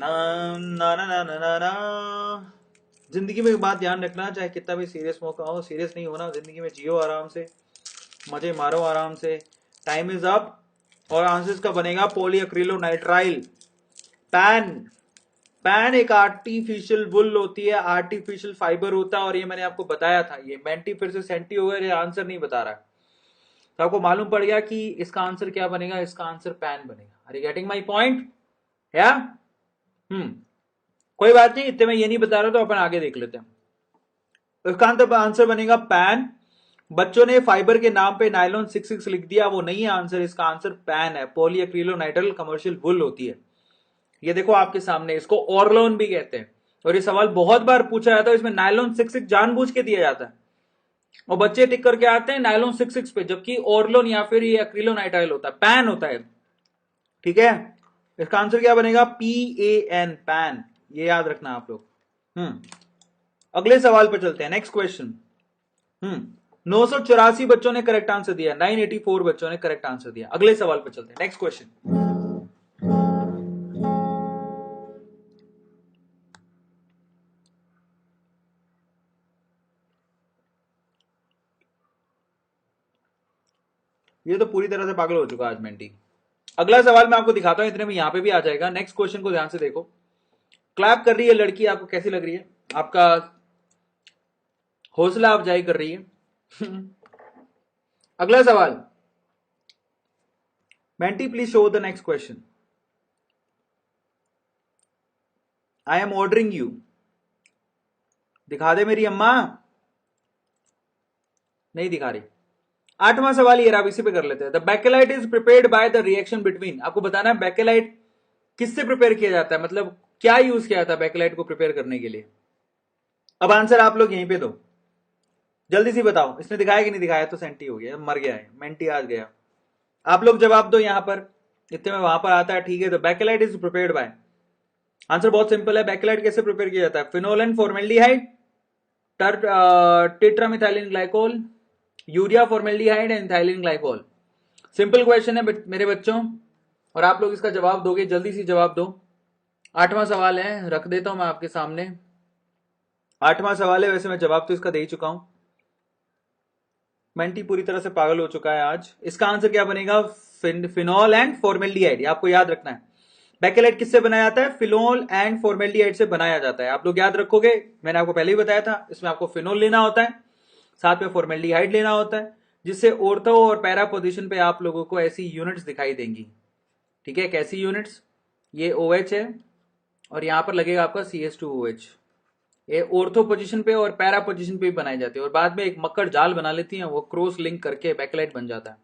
ना ना ना ना ना ना। जिंदगी में एक बात ध्यान रखना, चाहे कितना भी सीरियस मौका हो, सीरियस नहीं होना। जिंदगी में जियो आराम से, मजे मारो आराम से। टाइम इज अप, और आंसर का बनेगा पॉलीअक्रिलोनाइट्राइल पैन। पैन एक आर्टिफिशियल वुल होती है, आर्टिफिशियल फाइबर होता है, और ये मैंने आपको बताया था। ये मेंटी फिर से सेंटी हो गया, ये आंसर नहीं बता रहा, तो आपको मालूम पड़ गया कि इसका आंसर क्या बनेगा। इसका आंसर पैन बनेगा। Are you getting my point? या कोई बात नहीं, इतने में ये नहीं बता रहा तो अपन आगे देख लेते हैं। इसका आंसर बनेगा पैन। बच्चों ने फाइबर के नाम पे नायलॉन 66 लिख दिया, वो नहीं है आंसर। इसका आंसर पैन है, पॉलीअक्रिलोनाइट्राइल कमर्शियल वुल होती है। ये देखो आपके सामने, इसको ऑर्लोन भी कहते हैं। और ये सवाल बहुत बार पूछा जाता है, इसमें नायलॉन 66 जानबूझ के दिया जाता है और बच्चे टिक करके आते हैं नायलॉन 66 पे, जबकि ऑर्लोन या फिर ये एक्रिलोनाइट्राइल होता है, पैन होता है। ठीक है, इसका आंसर क्या बनेगा? PAN, pan. ये याद रखना आप लोग। अगले सवाल पर चलते हैं, नेक्स्ट क्वेश्चन। 984 बच्चों ने करेक्ट आंसर दिया, 984 बच्चों ने करेक्ट आंसर दिया। अगले सवाल पे चलते हैं, नेक्स्ट क्वेश्चन। ये तो पूरी तरह से पागल हो चुका आज मेंटी। अगला सवाल मैं आपको दिखाता हूं, इतने में यहां पे भी आ जाएगा। नेक्स्ट क्वेश्चन को ध्यान से देखो। क्लैप कर रही है लड़की, आपको कैसी लग रही है? आपका हौसला अफजाई कर रही है। अगला सवाल, Menti please show the next question. I am ordering you. दिखा दे मेरी अम्मा। नहीं दिखा रही। 8वां सवाल ये रहा, इसी पे कर लेते हैं। The Bakelite is prepared by the reaction between. आपको बताना है बैकेलाइट किससे प्रिपेयर किया जाता है, मतलब क्या यूज किया जाता है बैकेलाइट को प्रिपेयर करने के लिए। अब आंसर आप लोग यहीं पे दो, जल्दी से बताओ। इसने दिखाया कि नहीं दिखाया? तो सेंटी हो गया, मर गया है, मेंटी आज गया। आप लोग जवाब दो यहां पर, इतने में वहां पर आता है। ठीक है, तो bakelite is prepared by, answer बहुत सिंपल है। बैकेलाइट कैसे प्रिपेयर किया जाता है? Phenol and formaldehyde, tetramethylene glycol, urea formaldehyde and ethylene glycol. Simple question है मेरे बच्चों, और आप लोग इसका जवाब दोगे, जल्दी से जवाब दो। 8वां सवाल है, रख देता हूं मैं आपके सामने। 8वां सवाल है, वैसे मैं जवाब तो इसका दे ही चुका हूं। मेंटी पूरी तरह से पागल हो चुका है आज। इसका आंसर क्या बनेगा? Phenol and formaldehyde. आपको याद रखना है बैकेलाइट किससे बनाया जाता है? फिनोल एंड फॉर्मेल्डिहाइड से बनाया जाता है। आप लोग याद रखोगे, मैंने आपको पहले ही बताया था। इसमें आपको फिनोल लेना होता है, साथ में फॉर्मेल्डिहाइड लेना होता है, जिससे ऑर्थो और पैरा पोजीशन पे आप लोगों को ऐसी यूनिट्स दिखाई देंगी। ठीक है, कैसी यूनिट्स? ये OH है और यहां पर लगेगा आपका CH2OH। ये ऑर्थो पोजीशन पे और पैरा पोजीशन पे भी बनाई जाती है, और बाद में एक मक्कड़ जाल बना लेती है, वो क्रॉस लिंक करके बैकलाइट बन जाता है।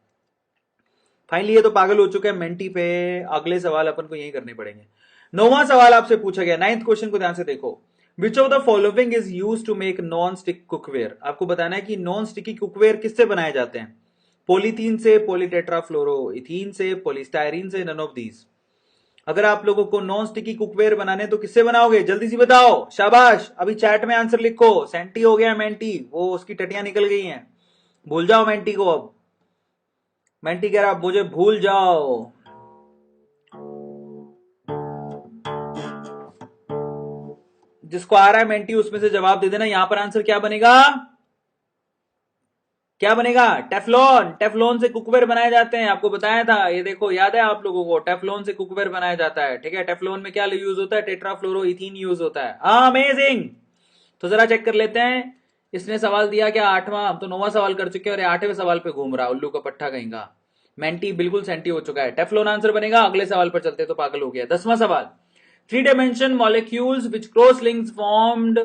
फाइनली ये तो पागल हो चुका है मेंटी पे। अगले सवाल अपन को यही करने पड़ेंगे। 9वां सवाल आपसे पूछा गया, 9th क्वेश्चन को ध्यान से देखो। Which of the following is use to make non stick cookware. आपको बताना है कि नॉन स्टिकी कुकवेयर किससे बनाए जाते हैं? पॉलीथीन से, पॉलीटेट्राफ्लोरोइथीन से, पॉलीस्टायरीन से, नन ऑफ दीज। अगर आप लोगों को नॉन स्टिकी कुकवेयर बनाने तो किससे बनाओगे? जल्दी से बताओ, शाबाश। अभी चैट में आंसर लिखो। सेंटी हो गया मेंटी, वो उसकी टटियां निकल गई हैं, भूल जाओ मेंटी को। अब मेंटी कह रहा मुझे भूल जाओ। जिसको आ रहा है मेंटी उसमें से जवाब दे देना। यहां पर आंसर क्या बनेगा? क्या बनेगा? टेफ्लॉन। टेफ्लॉन से कुकवेयर बनाए जाते हैं, आपको बताया था। ये देखो, याद है आप लोगों को? टेफ्लॉन से कुकवेयर बनाया जाता है। ठीक है, टेफ्लॉन में क्या यूज होता है? टेट्राफ्लोरोइथीन यूज होता है। अमेजिंग। तो जरा चेक कर लेते हैं, इसने सवाल दिया क्या? 8वां। हम तो 9वां सवाल कर चुके हैं और 8वें सवाल पे घूम रहा, उल्लू का पट्टा कहीं का। मेंटी बिल्कुल सेंटी हो चुका है। टेफ्लॉन आंसर बनेगा। अगले सवाल पर चलते, तो पागल हो गया। 10वां सवाल, 3 dimension molecules which cross links formed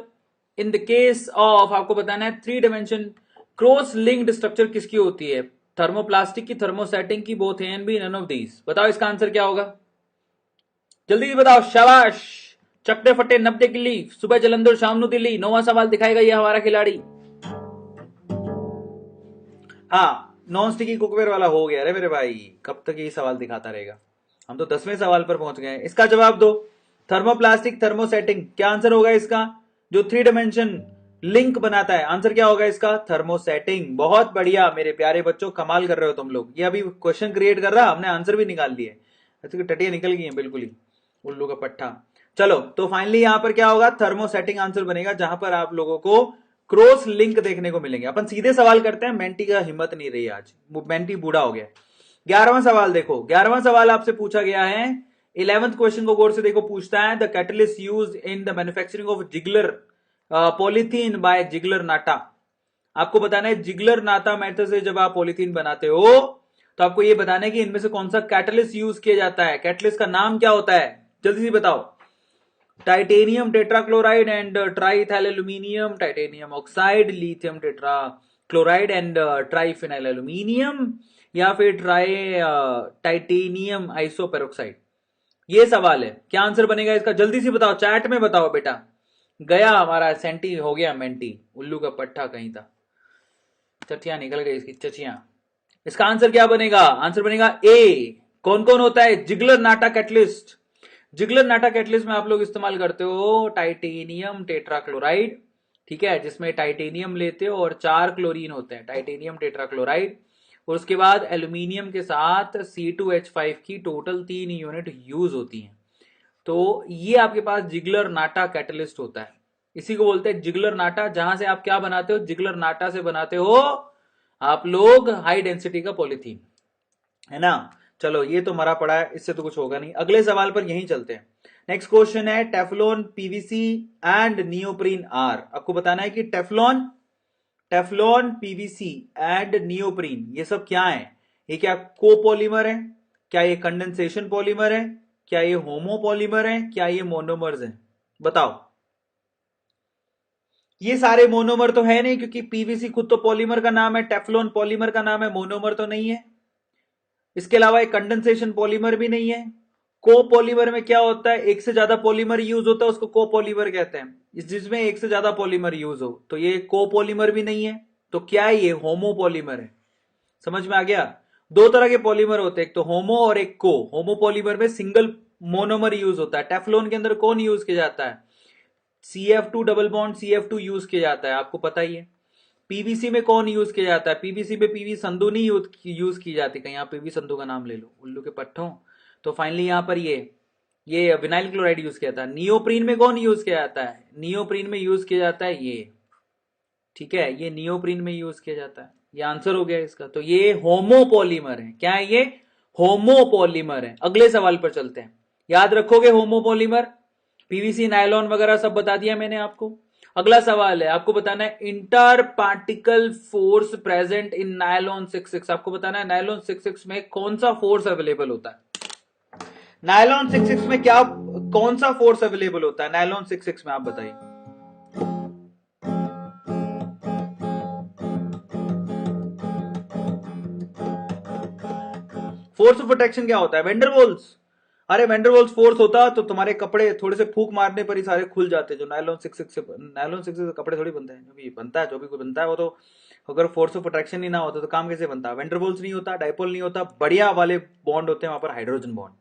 in the case of. आपको बताना है 3 डायमेंशन क्रॉस लिंक्ड स्ट्रक्चर किसकी होती है? थर्मोप्लास्टिक की, थर्मोसेटिंग की, both A and B, none of these. बताओ इसका आंसर क्या होगा? जल्दी से बताओ, शाबाश। चकटे फटे 90 किली, सुबह जलंधर शाम नु दिल्ली। 9वां सवाल दिखाएगा ये हमारा खिलाड़ी। हाँ, नॉन स्टिकी कुकवेयर वाला हो गया रे मेरे भाई। कब तक ये सवाल दिखाता रहेगा? हम तो 10वें सवाल पर पहुंच गए। इसका जवाब दो। थर्मोप्लास्टिक, थर्मोसेटिंग, क्या आंसर होगा इसका? जो 3 डायमेंशन लिंक बनाता है, आंसर क्या होगा इसका? थर्मोसेटिंग। बहुत बढ़िया मेरे प्यारे बच्चों, कमाल कर रहे हो तुम लोग। ये अभी क्वेश्चन क्रिएट कर रहा, हमने आंसर भी निकाल लिए। ऐसे टटिया निकल गई है बिल्कुल ही, उल्लू का पट्टा। चलो, तो फाइनली यहां पर क्या होगा? थर्मोसेटिंग आंसर बनेगा, जहां पर आप लोगों को क्रॉस लिंक देखने को मिलेंगे। अपन सीधे सवाल करते हैं, मेंटी का हिम्मत नहीं रही आज, मेंटी बूढ़ा हो गया। 11वां सवाल देखो। 11वां सवाल आपसे पूछा गया है, 11th क्वेश्चन को गौर से देखो। पूछता है, the catalyst used in the manufacturing of Ziegler polythene by Ziegler Natta. आपको बताना है जिगलर नाटा मेथड से जब आप पॉलीथीन बनाते हो, तो आपको यह बताना है कि इनमें से कौन सा कैटलिस्ट यूज किया जाता है। कैटलिस्ट का नाम क्या होता है? जल्दी से बताओ। Titanium tetrachloride and triethyl aluminium, titanium oxide, lithium tetrachloride and triphenyl aluminium, या फिर टाइटेनियम आइसोपेरोक्साइड। ये सवाल है, क्या आंसर बनेगा इसका? जल्दी से बताओ, चैट में बताओ बेटा। गया हमारा सेंटी, हो गया मेंटी, उल्लू का पट्टा कहीं था, चचियां निकल गई इसकी चचियां। इसका आंसर क्या बनेगा? आंसर बनेगा ए। कौन कौन होता है? जिगलर नाटा कैटलिस्ट। जिगलर नाटा कैटलिस्ट में आप लोग इस्तेमाल करते हो टाइटेनियम टेट्राक्लोराइड, ठीक है, जिसमें टाइटेनियम लेते हो और 4 क्लोरीन होते हैं, टाइटेनियम टेट्राक्लोराइड, और उसके बाद एल्यूमिनियम के साथ C2H5 की टोटल 3 यूनिट यूज होती हैं। तो ये आपके पास जिगलर नाटा कैटलिस्ट होता है, इसी को बोलते हैं जिगलर नाटा, जहां से आप क्या बनाते हो, जिगलर नाटा से बनाते हो आप लोग हाई डेंसिटी का पॉलीथीन, है ना। चलो ये तो मरा पड़ा है, इससे तो कुछ होगा नहीं। अगले सवाल पर यहीं चलते हैं। नेक्स्ट क्वेश्चन है Teflon, PVC and neoprene are. आपको बताना है कि टेफ्लॉन, पीवीसी एंड नियोप्रीन ये सब क्या है। ये क्या कोपॉलीमर है, क्या ये कंडेंसेशन पॉलीमर है, क्या ये होमोपॉलीमर है, क्या ये मोनोमर्स है, बताओ। ये सारे मोनोमर तो है नहीं, क्योंकि पीवीसी खुद तो पॉलीमर का नाम है, टेफ्लॉन पॉलीमर का नाम है, मोनोमर तो नहीं है। इसके अलावा एक कंडेंसेशन पॉलीमर भी नहीं है। कोपॉलीमर में क्या होता है, एक से ज्यादा पॉलीमर यूज होता है, उसको कोपॉलीमर कहते हैं, जिसमें एक से ज्यादा पॉलीमर यूज हो। तो ये कोपॉलीमर भी नहीं है, तो क्या है ये, होमोपॉलीमर है। समझ में आ गया। दो तरह के पॉलीमर होते हैं, एक तो होमो और एक को। होमो पॉलीमर में सिंगल मोनोमर यूज होता है। टेफ्लॉन के अंदर कौन यूज किया जाता है, CF2 double bond CF2 use किया जाता है, आपको पता ही है। पीवीसी में कौन यूज किया जाता है, पीवीसी में पीवी संधु नहीं यूज की जाती, कहीं आप पीवी संधु का नाम ले लो, उल्लू के पट्टों। तो फाइनली यहां पर ये विनाइल क्लोराइड यूज किया था। नियोप्रीन में कौन यूज किया जाता है, नियोप्रीन में यूज किया जाता है ये, ठीक है, ये नियोप्रीन में यूज किया जाता है। ये आंसर हो गया इसका। तो ये होमोपॉलीमर है, क्या है ये, होमोपॉलीमर है। अगले सवाल पर चलते हैं, याद रखोगे होमोपॉलीमर, पीवीसी नायलॉन वगैरह सब बता दिया मैंने आपको। अगला सवाल है, आपको बताना है inter particle force present in nylon 66। आपको बताना है नायलॉन 66 में कौन सा फोर्स अवेलेबल होता है। नायलॉन 66 में क्या, कौन सा फोर्स अवेलेबल होता है नायलॉन 66 में, आप बताइए। फोर्स ऑफ अट्रैक्शन क्या होता है, वेंडरवॉल्स। अरे वेंडरवॉल्स फोर्स होता तो तुम्हारे कपड़े थोड़े से फूंक मारने पर ही सारे खुल जाते। जो नायलॉन 66 से, नायलॉन 66 से कपड़े थोड़ी बनते हैं, जो भी बनता है, जो भी कोई बनता है वो तो, अगर फोर्स ऑफ अट्रैक्शन ही ना होता तो काम कैसे बनता। वेंडरवॉल्स नहीं होता, डाइपोल नहीं होता, बढ़िया वाले बॉन्ड होते हैं वहां पर, हाइड्रोजन बॉन्ड,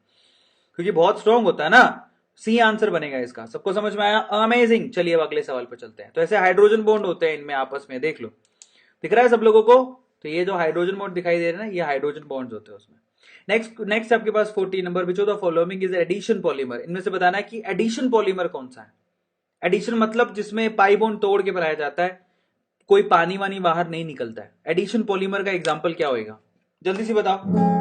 क्योंकि बहुत स्ट्रांग होता है ना। सी आंसर बनेगा इसका। सबको समझ में आया, अमेजिंग। चलिए अब अगले सवाल पर चलते हैं। तो ऐसे हाइड्रोजन बॉन्ड होते हैं इनमें आपस में, देख लो, दिख रहा है सब लोगों को। तो ये जो हाइड्रोजन बॉन्ड दिखाई दे रहे हैं ना, ये हाइड्रोजन बॉन्ड्स होते हैं उसमें। नेक्स्ट आपके पास 40 number, which of the following is addition polymer. इनमें से बताना है कि एडिशन पॉलीमर कौन सा है। एडिशन मतलब जिसमें पाई बॉन्ड तोड़ के बनाया जाता है, कोई पानी वानी बाहर नहीं निकलता है। एडिशन पॉलीमर का एग्जांपल क्या होएगा, जल्दी से बताओ।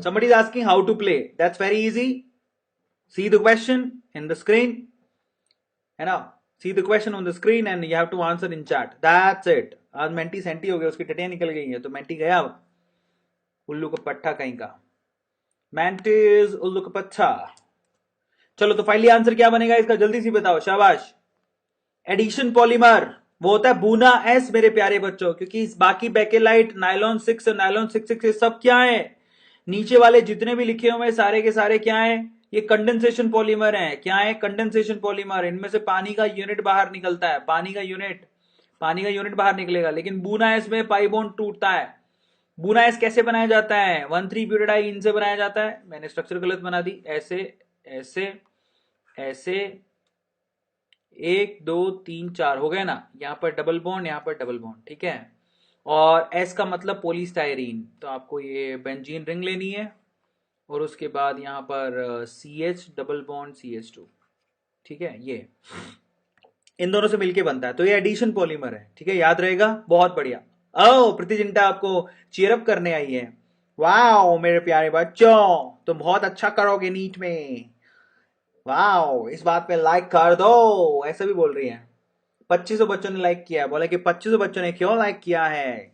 Somebody is asking how to play. That's very easy. See the question in the screen, है ना। See the question on the screen and you have to answer in chat. That's it. आज मेंटी सेंटी हो गया, उसकी टटियां निकल गई हैं, तो मेंटी गया उल्लू का पट्टा कहीं का, मैंटिस उल्लू का पट्टा। चलो तो फाइनली आंसर क्या बनेगा इसका, जल्दी से बताओ, शाबाश। एडिशन पॉलीमर वो होता है बूना एस, मेरे प्यारे बच्चों, क्योंकि बाकी बेकेलाइट, नायलॉन 6, नायलॉन 6 सब क्या है, नीचे वाले जितने भी लिखे हुए सारे के सारे क्या है, ये कंडेंसेशन पॉलीमर है। क्या है, कंडेंसेशन पॉलीमर। इनमें से पानी का यूनिट बाहर निकलता है, पानी का यूनिट बाहर निकलेगा, लेकिन बूना एस में पाई बॉन्ड टूटता है। बूना एस कैसे बनाया जाता है, 1,3 ब्यूटाडाइन से बनाया जाता है। मैंने स्ट्रक्चर गलत बना दी, ऐसे ऐसे ऐसे, 1 2 3 4 हो गए ना, यहां पर डबल बॉन्ड, यहां पर डबल बॉन्ड, ठीक है। और एस का मतलब पोलीस्टायरीन, तो आपको ये बेंजीन रिंग लेनी है, और उसके बाद यहां पर CH डबल बॉन्ड CH2, ठीक है। ये इन दोनों से मिलके बनता है, तो ये एडिशन पॉलीमर है, ठीक है, याद रहेगा। बहुत बढ़िया। ओ प्रीति जिंटा आपको चीयरअप करने आई है, वाओ मेरे प्यारे बच्चों, तुम बहुत अच्छा करोगे नीट में, वाओ, इस बात पे लाइक कर दो, ऐसा भी बोल रही है। 2500 बच्चों ने लाइक किया, बोला कि 2500 बच्चों ने क्यों लाइक किया है,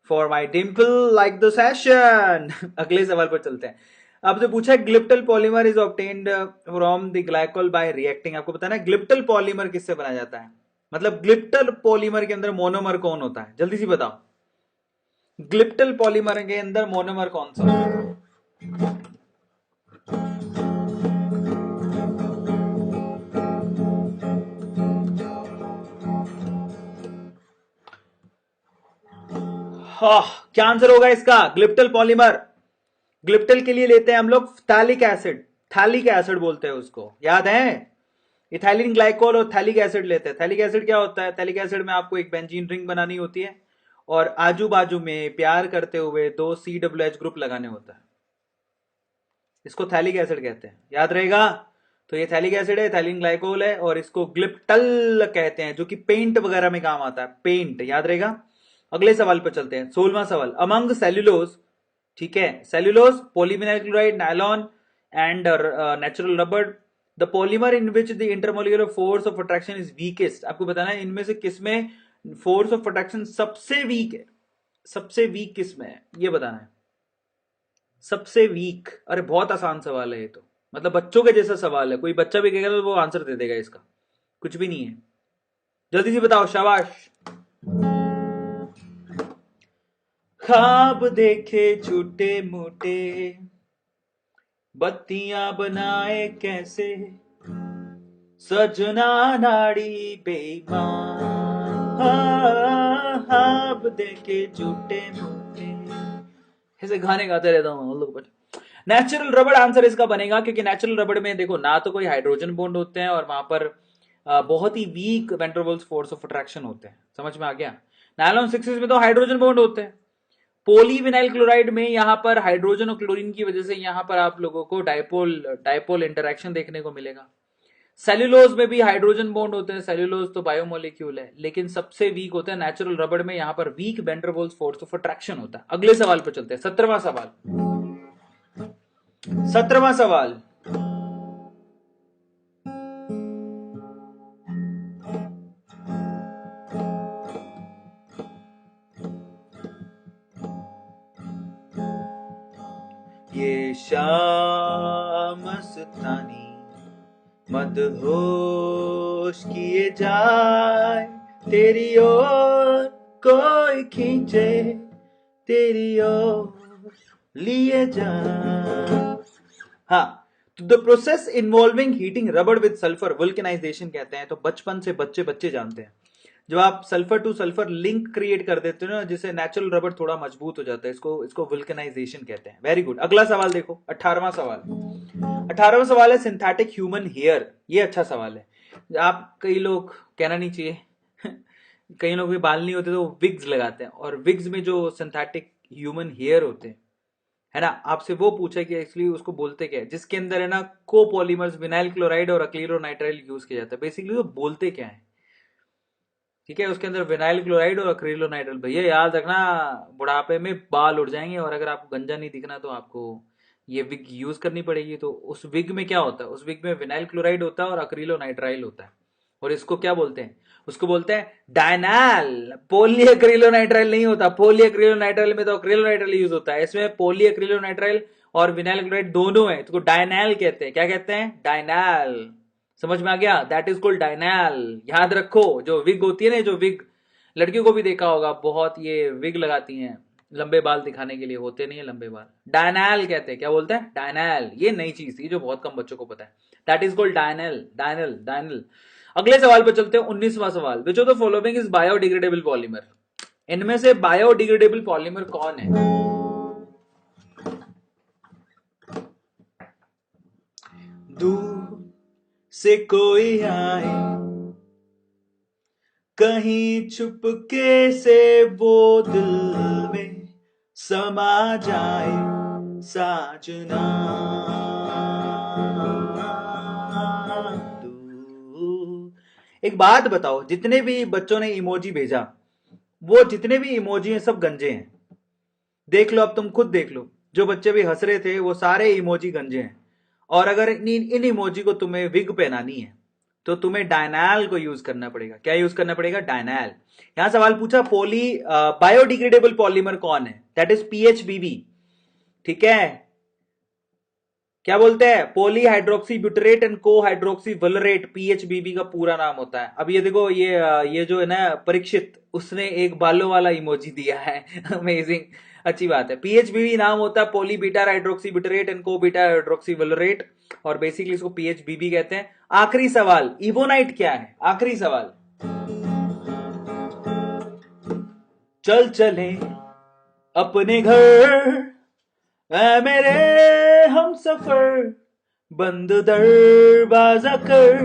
for my Dimple like the session. अगले सवाल पर चलते हैं। आपसे पूछा है glyptal polymer is obtained from the glycol bye reacting. आपको बताना है ग्लिप्टल पॉलीमर किससे बनाया जाता है, मतलब ग्लिप्टल पॉलीमर के अंदर मोनोमर कौन होता है, जल्दी से बताओ। ग्लिप्टल पॉलीमर के अंदर मोनोमर कौन सा होता है। क्या आंसर होगा इसका, ग्लिप्टल पॉलीमर। ग्लिप्टल के लिए लेते हैं हम लोग थैलिक एसिड, थैलिक एसिड बोलते हैं उसको, याद है? इथाइलिन ग्लाइकोल और थैलिक एसिड लेते हैं। थैलिक एसिड क्या होता है? थैलिक एसिड में आपको एक बेंजीन रिंग बनानी होती है और आजू बाजू में प्यार करते हुए 2 COH ग्रुप लगाने होता है, इसको थैलिक एसिड कहते हैं, याद रहेगा? तो ये थैलिक एसिड है, थैलिन ग्लाइकोल है, और इसको ग्लिप्टल कहते हैं, जो कि पेंट वगैरह में काम आता है, पेंट, याद रहेगा? अगले सवाल पर चलते हैं, 16वां सवाल। अमंग सेल्यूलोज, ठीक है, cellulose, polyvinyl chloride, nylon and natural rubber, the polymer in which the intermolecular force of attraction is weakest. आपको बताना है इनमें से किसमें फोर्स ऑफ अट्रैक्शन सबसे वीक है, सबसे वीक किसमें है, ये बताना है। सबसे वीक, अरे बहुत आसान सवाल है ये तो, मतलब बच्चों के जैसा सवाल है, कोई बच्चा भी कहेगा तो वो आंसर दे देगा इसका, कुछ भी नहीं है। जल्दी से बताओ, शाबाश। ख्वाब देखे झूठे मूठे, बत्तियां बनाए कैसे, सजना नाड़ी बेईमान, ख्वाब देखे झूठे मूठे, ऐसे गाने गाते रहता हूं हम लोग। नेचुरल रबड़ आंसर इसका बनेगा, क्योंकि नेचुरल रबड़ में देखो ना तो कोई हाइड्रोजन बॉन्ड होते हैं और वहां पर बहुत ही week van der Waals force of attraction होते हैं। समझ में आ गया? नायलॉन 6 में तो हाइड्रोजन बॉन्ड होते हैं। पॉलीविनाइल क्लोराइड में यहां पर हाइड्रोजन और क्लोरीन की वजह से यहां पर आप लोगों को डायपोल डायपोल इंटरेक्शन देखने को मिलेगा। सेल्यूलोज में भी हाइड्रोजन बॉन्ड होते हैं, सेल्यूलोज तो बायोमोलिक्यूल है, लेकिन सबसे वीक होता है नेचुरल रबड़ में, यहां पर weak van der Waals force of attraction होता है। अगले सवाल पर चलते हैं, 17वां सवाल। 17वां सवाल, ये शाम मस्तानी मदहोश किए जाए, तेरी ओर कोई खींचे, तेरी ओर लिए जाए। हाँ, तो द प्रोसेस इन्वॉल्विंग हीटिंग रबड़ विद सल्फर वल्केनाइजेशन कहते हैं। तो बचपन से बच्चे बच्चे जानते हैं, जब आप sulphur two sulphur link create कर देते हो ना, जिससे नेचुरल रबड़ थोड़ा मजबूत हो जाता है, इसको वल्केनाइजेशन कहते हैं। Very good. अगला सवाल देखो, 18वां सवाल। 18वां सवाल है सिंथेटिक ह्यूमन हेयर। ये अच्छा सवाल है। आप, कई लोग, कहना नहीं चाहिए कई लोग भी बाल नहीं होते तो विग्स लगाते हैं, और विग्स में जो सिंथेटिक ह्यूमन हेयर होते हैं, है ना, आपसे वो पूछा कि एक्चुअली उसको बोलते क्या है, जिसके अंदर है ना कोपॉलीमर्स विनाइल क्लोराइड और अक्रिलोनाइट्राइल यूज किया जाता है। बेसिकली वो बोलते क्या है, ठीक है? उसके अंदर विनाइल क्लोराइड और अक्रिलोनाइट्राइल। भैया याद रखना, बुढ़ापे में बाल उड़ जाएंगे, और अगर आपको गंजा नहीं दिखना तो आपको ये विग यूज करनी पड़ेगी। तो उस विग में क्या होता है? उस विग में विनाइल क्लोराइड होता है और अक्रिलोनाइट्राइल होता है, और इसको क्या बोलते हैं? उसको बोलते हैं डायनाल। पोली अक्रिलोनाइट्राइल नहीं होता, पोली अक्रिलोनाइट्राइल में तो अक्रिलोनाइट्राइल यूज होता है, इसमें पोली अक्रिलोनाइट्राइल और विनाइल क्लोराइड दोनों है, तो डायनाल कहते हैं। क्या कहते हैं? डायनाल। समझ में आ गया? That is called Dynel. याद रखो, जो विग होती है ना, जो विग, लड़कियों को भी देखा होगा, बहुत ये विग लगाती हैं लंबे बाल दिखाने के लिए, होते नहीं है लंबे बाल, डायनाल कहते हैं। क्या बोलते हैं? डायनाल। ये नई चीज थी जो बहुत कम बच्चों को पता है। That is called Dynel, Dynel, Dynel. अगले सवाल पर चलते हैं, 19वां सवाल। Which of the following is biodegradable polymer? इनमें से बायोडिग्रेडेबल पॉलीमर कौन है? दूर से कोई आए, कहीं छुपके से वो दिल में समा जाए, साजना तू। एक बात बताओ, जितने भी बच्चों ने इमोजी भेजा, वो जितने भी इमोजी हैं सब गंजे हैं। देख लो, अब तुम खुद देख लो, जो बच्चे भी हंस रहे थे वो सारे इमोजी गंजे हैं। और अगर इन इमोजी को तुम्हें विग पहनानी है तो तुम्हें डायनाल को यूज करना पड़ेगा। क्या यूज करना पड़ेगा? डायनाल। यहां सवाल पूछा पॉली बायोडिग्रेडेबल पॉलीमर कौन है? दैट इज पीएचबीबी, ठीक है? क्या बोलते हैं? पॉली हाइड्रोक्सी ब्यूटरेट एंड को हाइड्रोक्सी वलरेट, पीएचबीबी का पूरा नाम होता है। अब ये देखो, ये जो है ना परीक्षित, उसने एक बालों वाला इमोजी दिया है अमेजिंग, अच्छी बात है। पीएचबीबी नाम होता है poly beta hydroxy butyrate and को बीटा हाइड्रोक्सी वलरेट, और बेसिकली इसको पीएचबीबी कहते हैं। आखिरी सवाल, इवोनाइट क्या है? आखिरी सवाल। चल चले अपने घर, ऐ मेरे हम सफर बंद दरवाजा कर,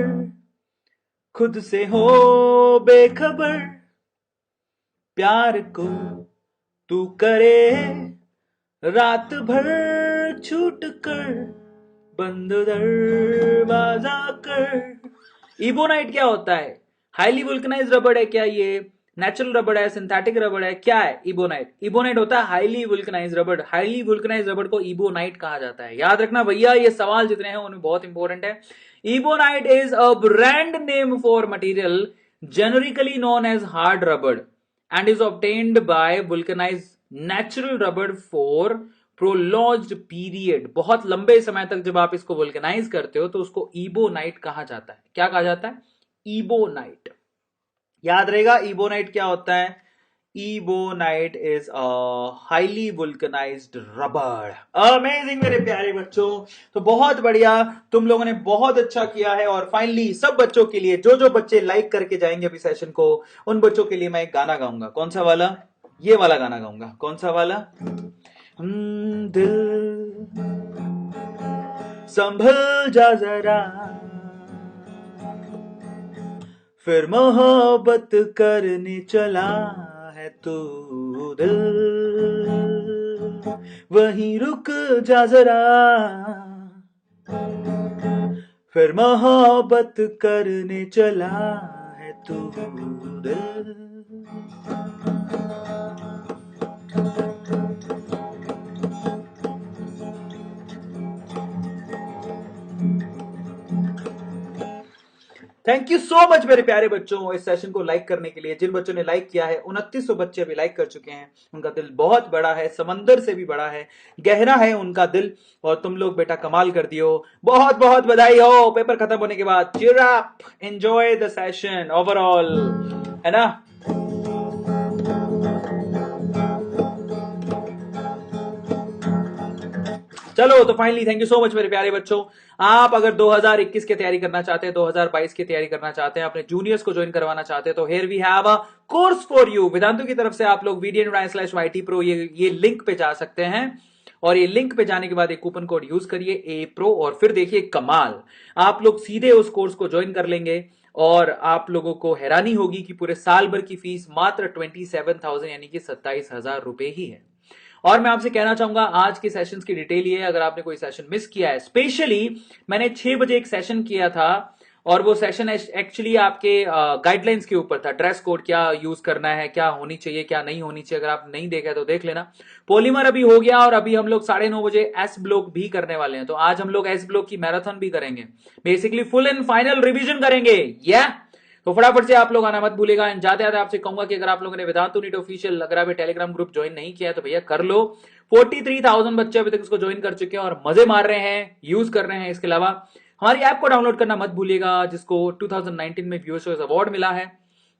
खुद से हो बेखबर, प्यार को तू करे रात भर छूट कर, बंद दरवाजा कर। इबोनाइट क्या होता है? हाईली वुल्कनाइज रबड़ है क्या ये? नेचुरल रबड़ है? सिंथेटिक रबड़ है? क्या है इबोनाइट? इबोनाइट होता है हाईली वुल्कनाइज रबड़। हाईली वुल्कनाइज रबड़ को इबोनाइट कहा जाता है। याद रखना भैया, ये सवाल जितने हैं उनमें बहुत इंपॉर्टेंट है। Ebonite is a brand name for material generically known as hard rubber and is obtained by vulcanized natural rubber for prolonged period। बहुत लंबे समय तक जब आप इसको वल्कनाइज करते हो तो उसको इबोनाइट कहा जाता है। क्या कहा जाता है? इबोनाइट। याद रहेगा इबोनाइट क्या होता है? Ebonite is a highly vulcanised rubber. Amazing मेरे प्यारे बच्चों, तो बहुत बढ़िया, तुम लोगों ने बहुत अच्छा किया है। और फाइनली सब बच्चों के लिए, जो जो बच्चे लाइक करके जाएंगे अभी सेशन को, उन बच्चों के लिए मैं एक गाना गाऊंगा। कौन सा वाला? ये वाला गाना गाऊंगा। कौन सा वाला? दिल संभल जा जरा, फिर मोहब्बत करने चला है तू, दिल वहीं रुक जा जरा, फिर मोहब्बत करने चला है तू, दिल। थैंक यू सो मच मेरे प्यारे बच्चों इस सेशन को लाइक करने के लिए। जिन बच्चों ने लाइक किया है, 2900 बच्चे अभी लाइक कर चुके हैं। उनका दिल बहुत बड़ा है, समंदर से भी बड़ा है, गहरा है उनका दिल। और तुम लोग बेटा कमाल कर दियो, बहुत बहुत बधाई हो। पेपर खत्म होने के बाद cheer up, enjoy the session overall, है ना? चलो तो finally thank you so much मेरे प्यारे बच्चों। आप अगर 2021 की तैयारी करना चाहते हैं, 2022 की तैयारी करना चाहते हैं, अपने जूनियर्स को ज्वाइन करवाना चाहते हैं, तो here we have a course for you. Vedantu की तरफ से आप लोग VDN/YT Pro ये लिंक पे जा सकते हैं। और ये लिंक पे जाने के बाद एक कूपन कोड यूज करिए A Pro, और फिर देखिए कमाल, आप लोग सीधे उस कोर्स को ज्वाइन कर लेंगे। और आप लोगों को हैरानी होगी कि पूरे साल भर की फीस मात्र 27,000 यानी कि 27,000 रुपए ही है। और मैं आपसे कहना चाहूंगा आज के सेशंस की डिटेल ये है, अगर आपने कोई सेशन मिस किया है, स्पेशली मैंने 6 बजे एक सेशन किया था, और वो सेशन एक्चुअली आपके गाइडलाइंस के ऊपर था। ड्रेस कोड क्या यूज करना है, क्या होनी चाहिए, क्या नहीं होनी चाहिए। अगर आप नहीं देखा तो देख लेना। पॉलीमर अभी हो गया, और अभी हम लोग 9:30 बजे एस ब्लॉक भी करने वाले हैं। तो आज हम लोग एस ब्लॉक की मैराथन भी करेंगे, basically full and final revision करेंगे। तो फटाफट से आप लोग आना मत भूलेगा। जाते जाते आपसे कहूंगा कि अगर आप लोगों ने वेदांतु नीट ऑफिशियल अगर आप टेलीग्राम ग्रुप ज्वाइन नहीं किया है तो भैया कर लो। 43,000 बच्चे अभी तक इसको ज्वाइन कर चुके हैं और मजे मार रहे हैं, यूज कर रहे हैं। इसके अलावा हमारी ऐप को डाउनलोड करना मत भूलिएगा, जिसको 2019 में व्यूअर्स चॉइस अवार्ड मिला है।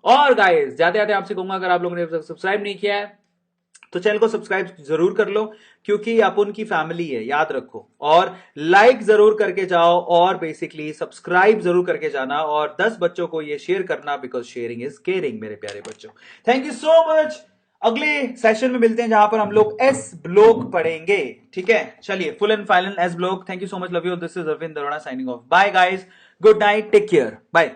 और गाइस जाते जाते आपसे कहूंगा, अगर आप लोगों ने सब्सक्राइब नहीं किया है तो चैनल को सब्सक्राइब जरूर कर लो, क्योंकि अपन की फैमिली है, याद रखो। और लाइक जरूर करके जाओ, और बेसिकली सब्सक्राइब जरूर करके जाना, और 10 बच्चों को ये शेयर करना, बिकॉज शेयरिंग इज केयरिंग मेरे प्यारे बच्चों। Thank you so much. अगले सेशन में मिलते हैं जहां पर हम लोग एस ब्लॉक पढ़ेंगे। ठीक है, चलिए full and final s block. Thank you so much, love you. This is Arvind Arora signing off. Bye guys, good night, take care, bye.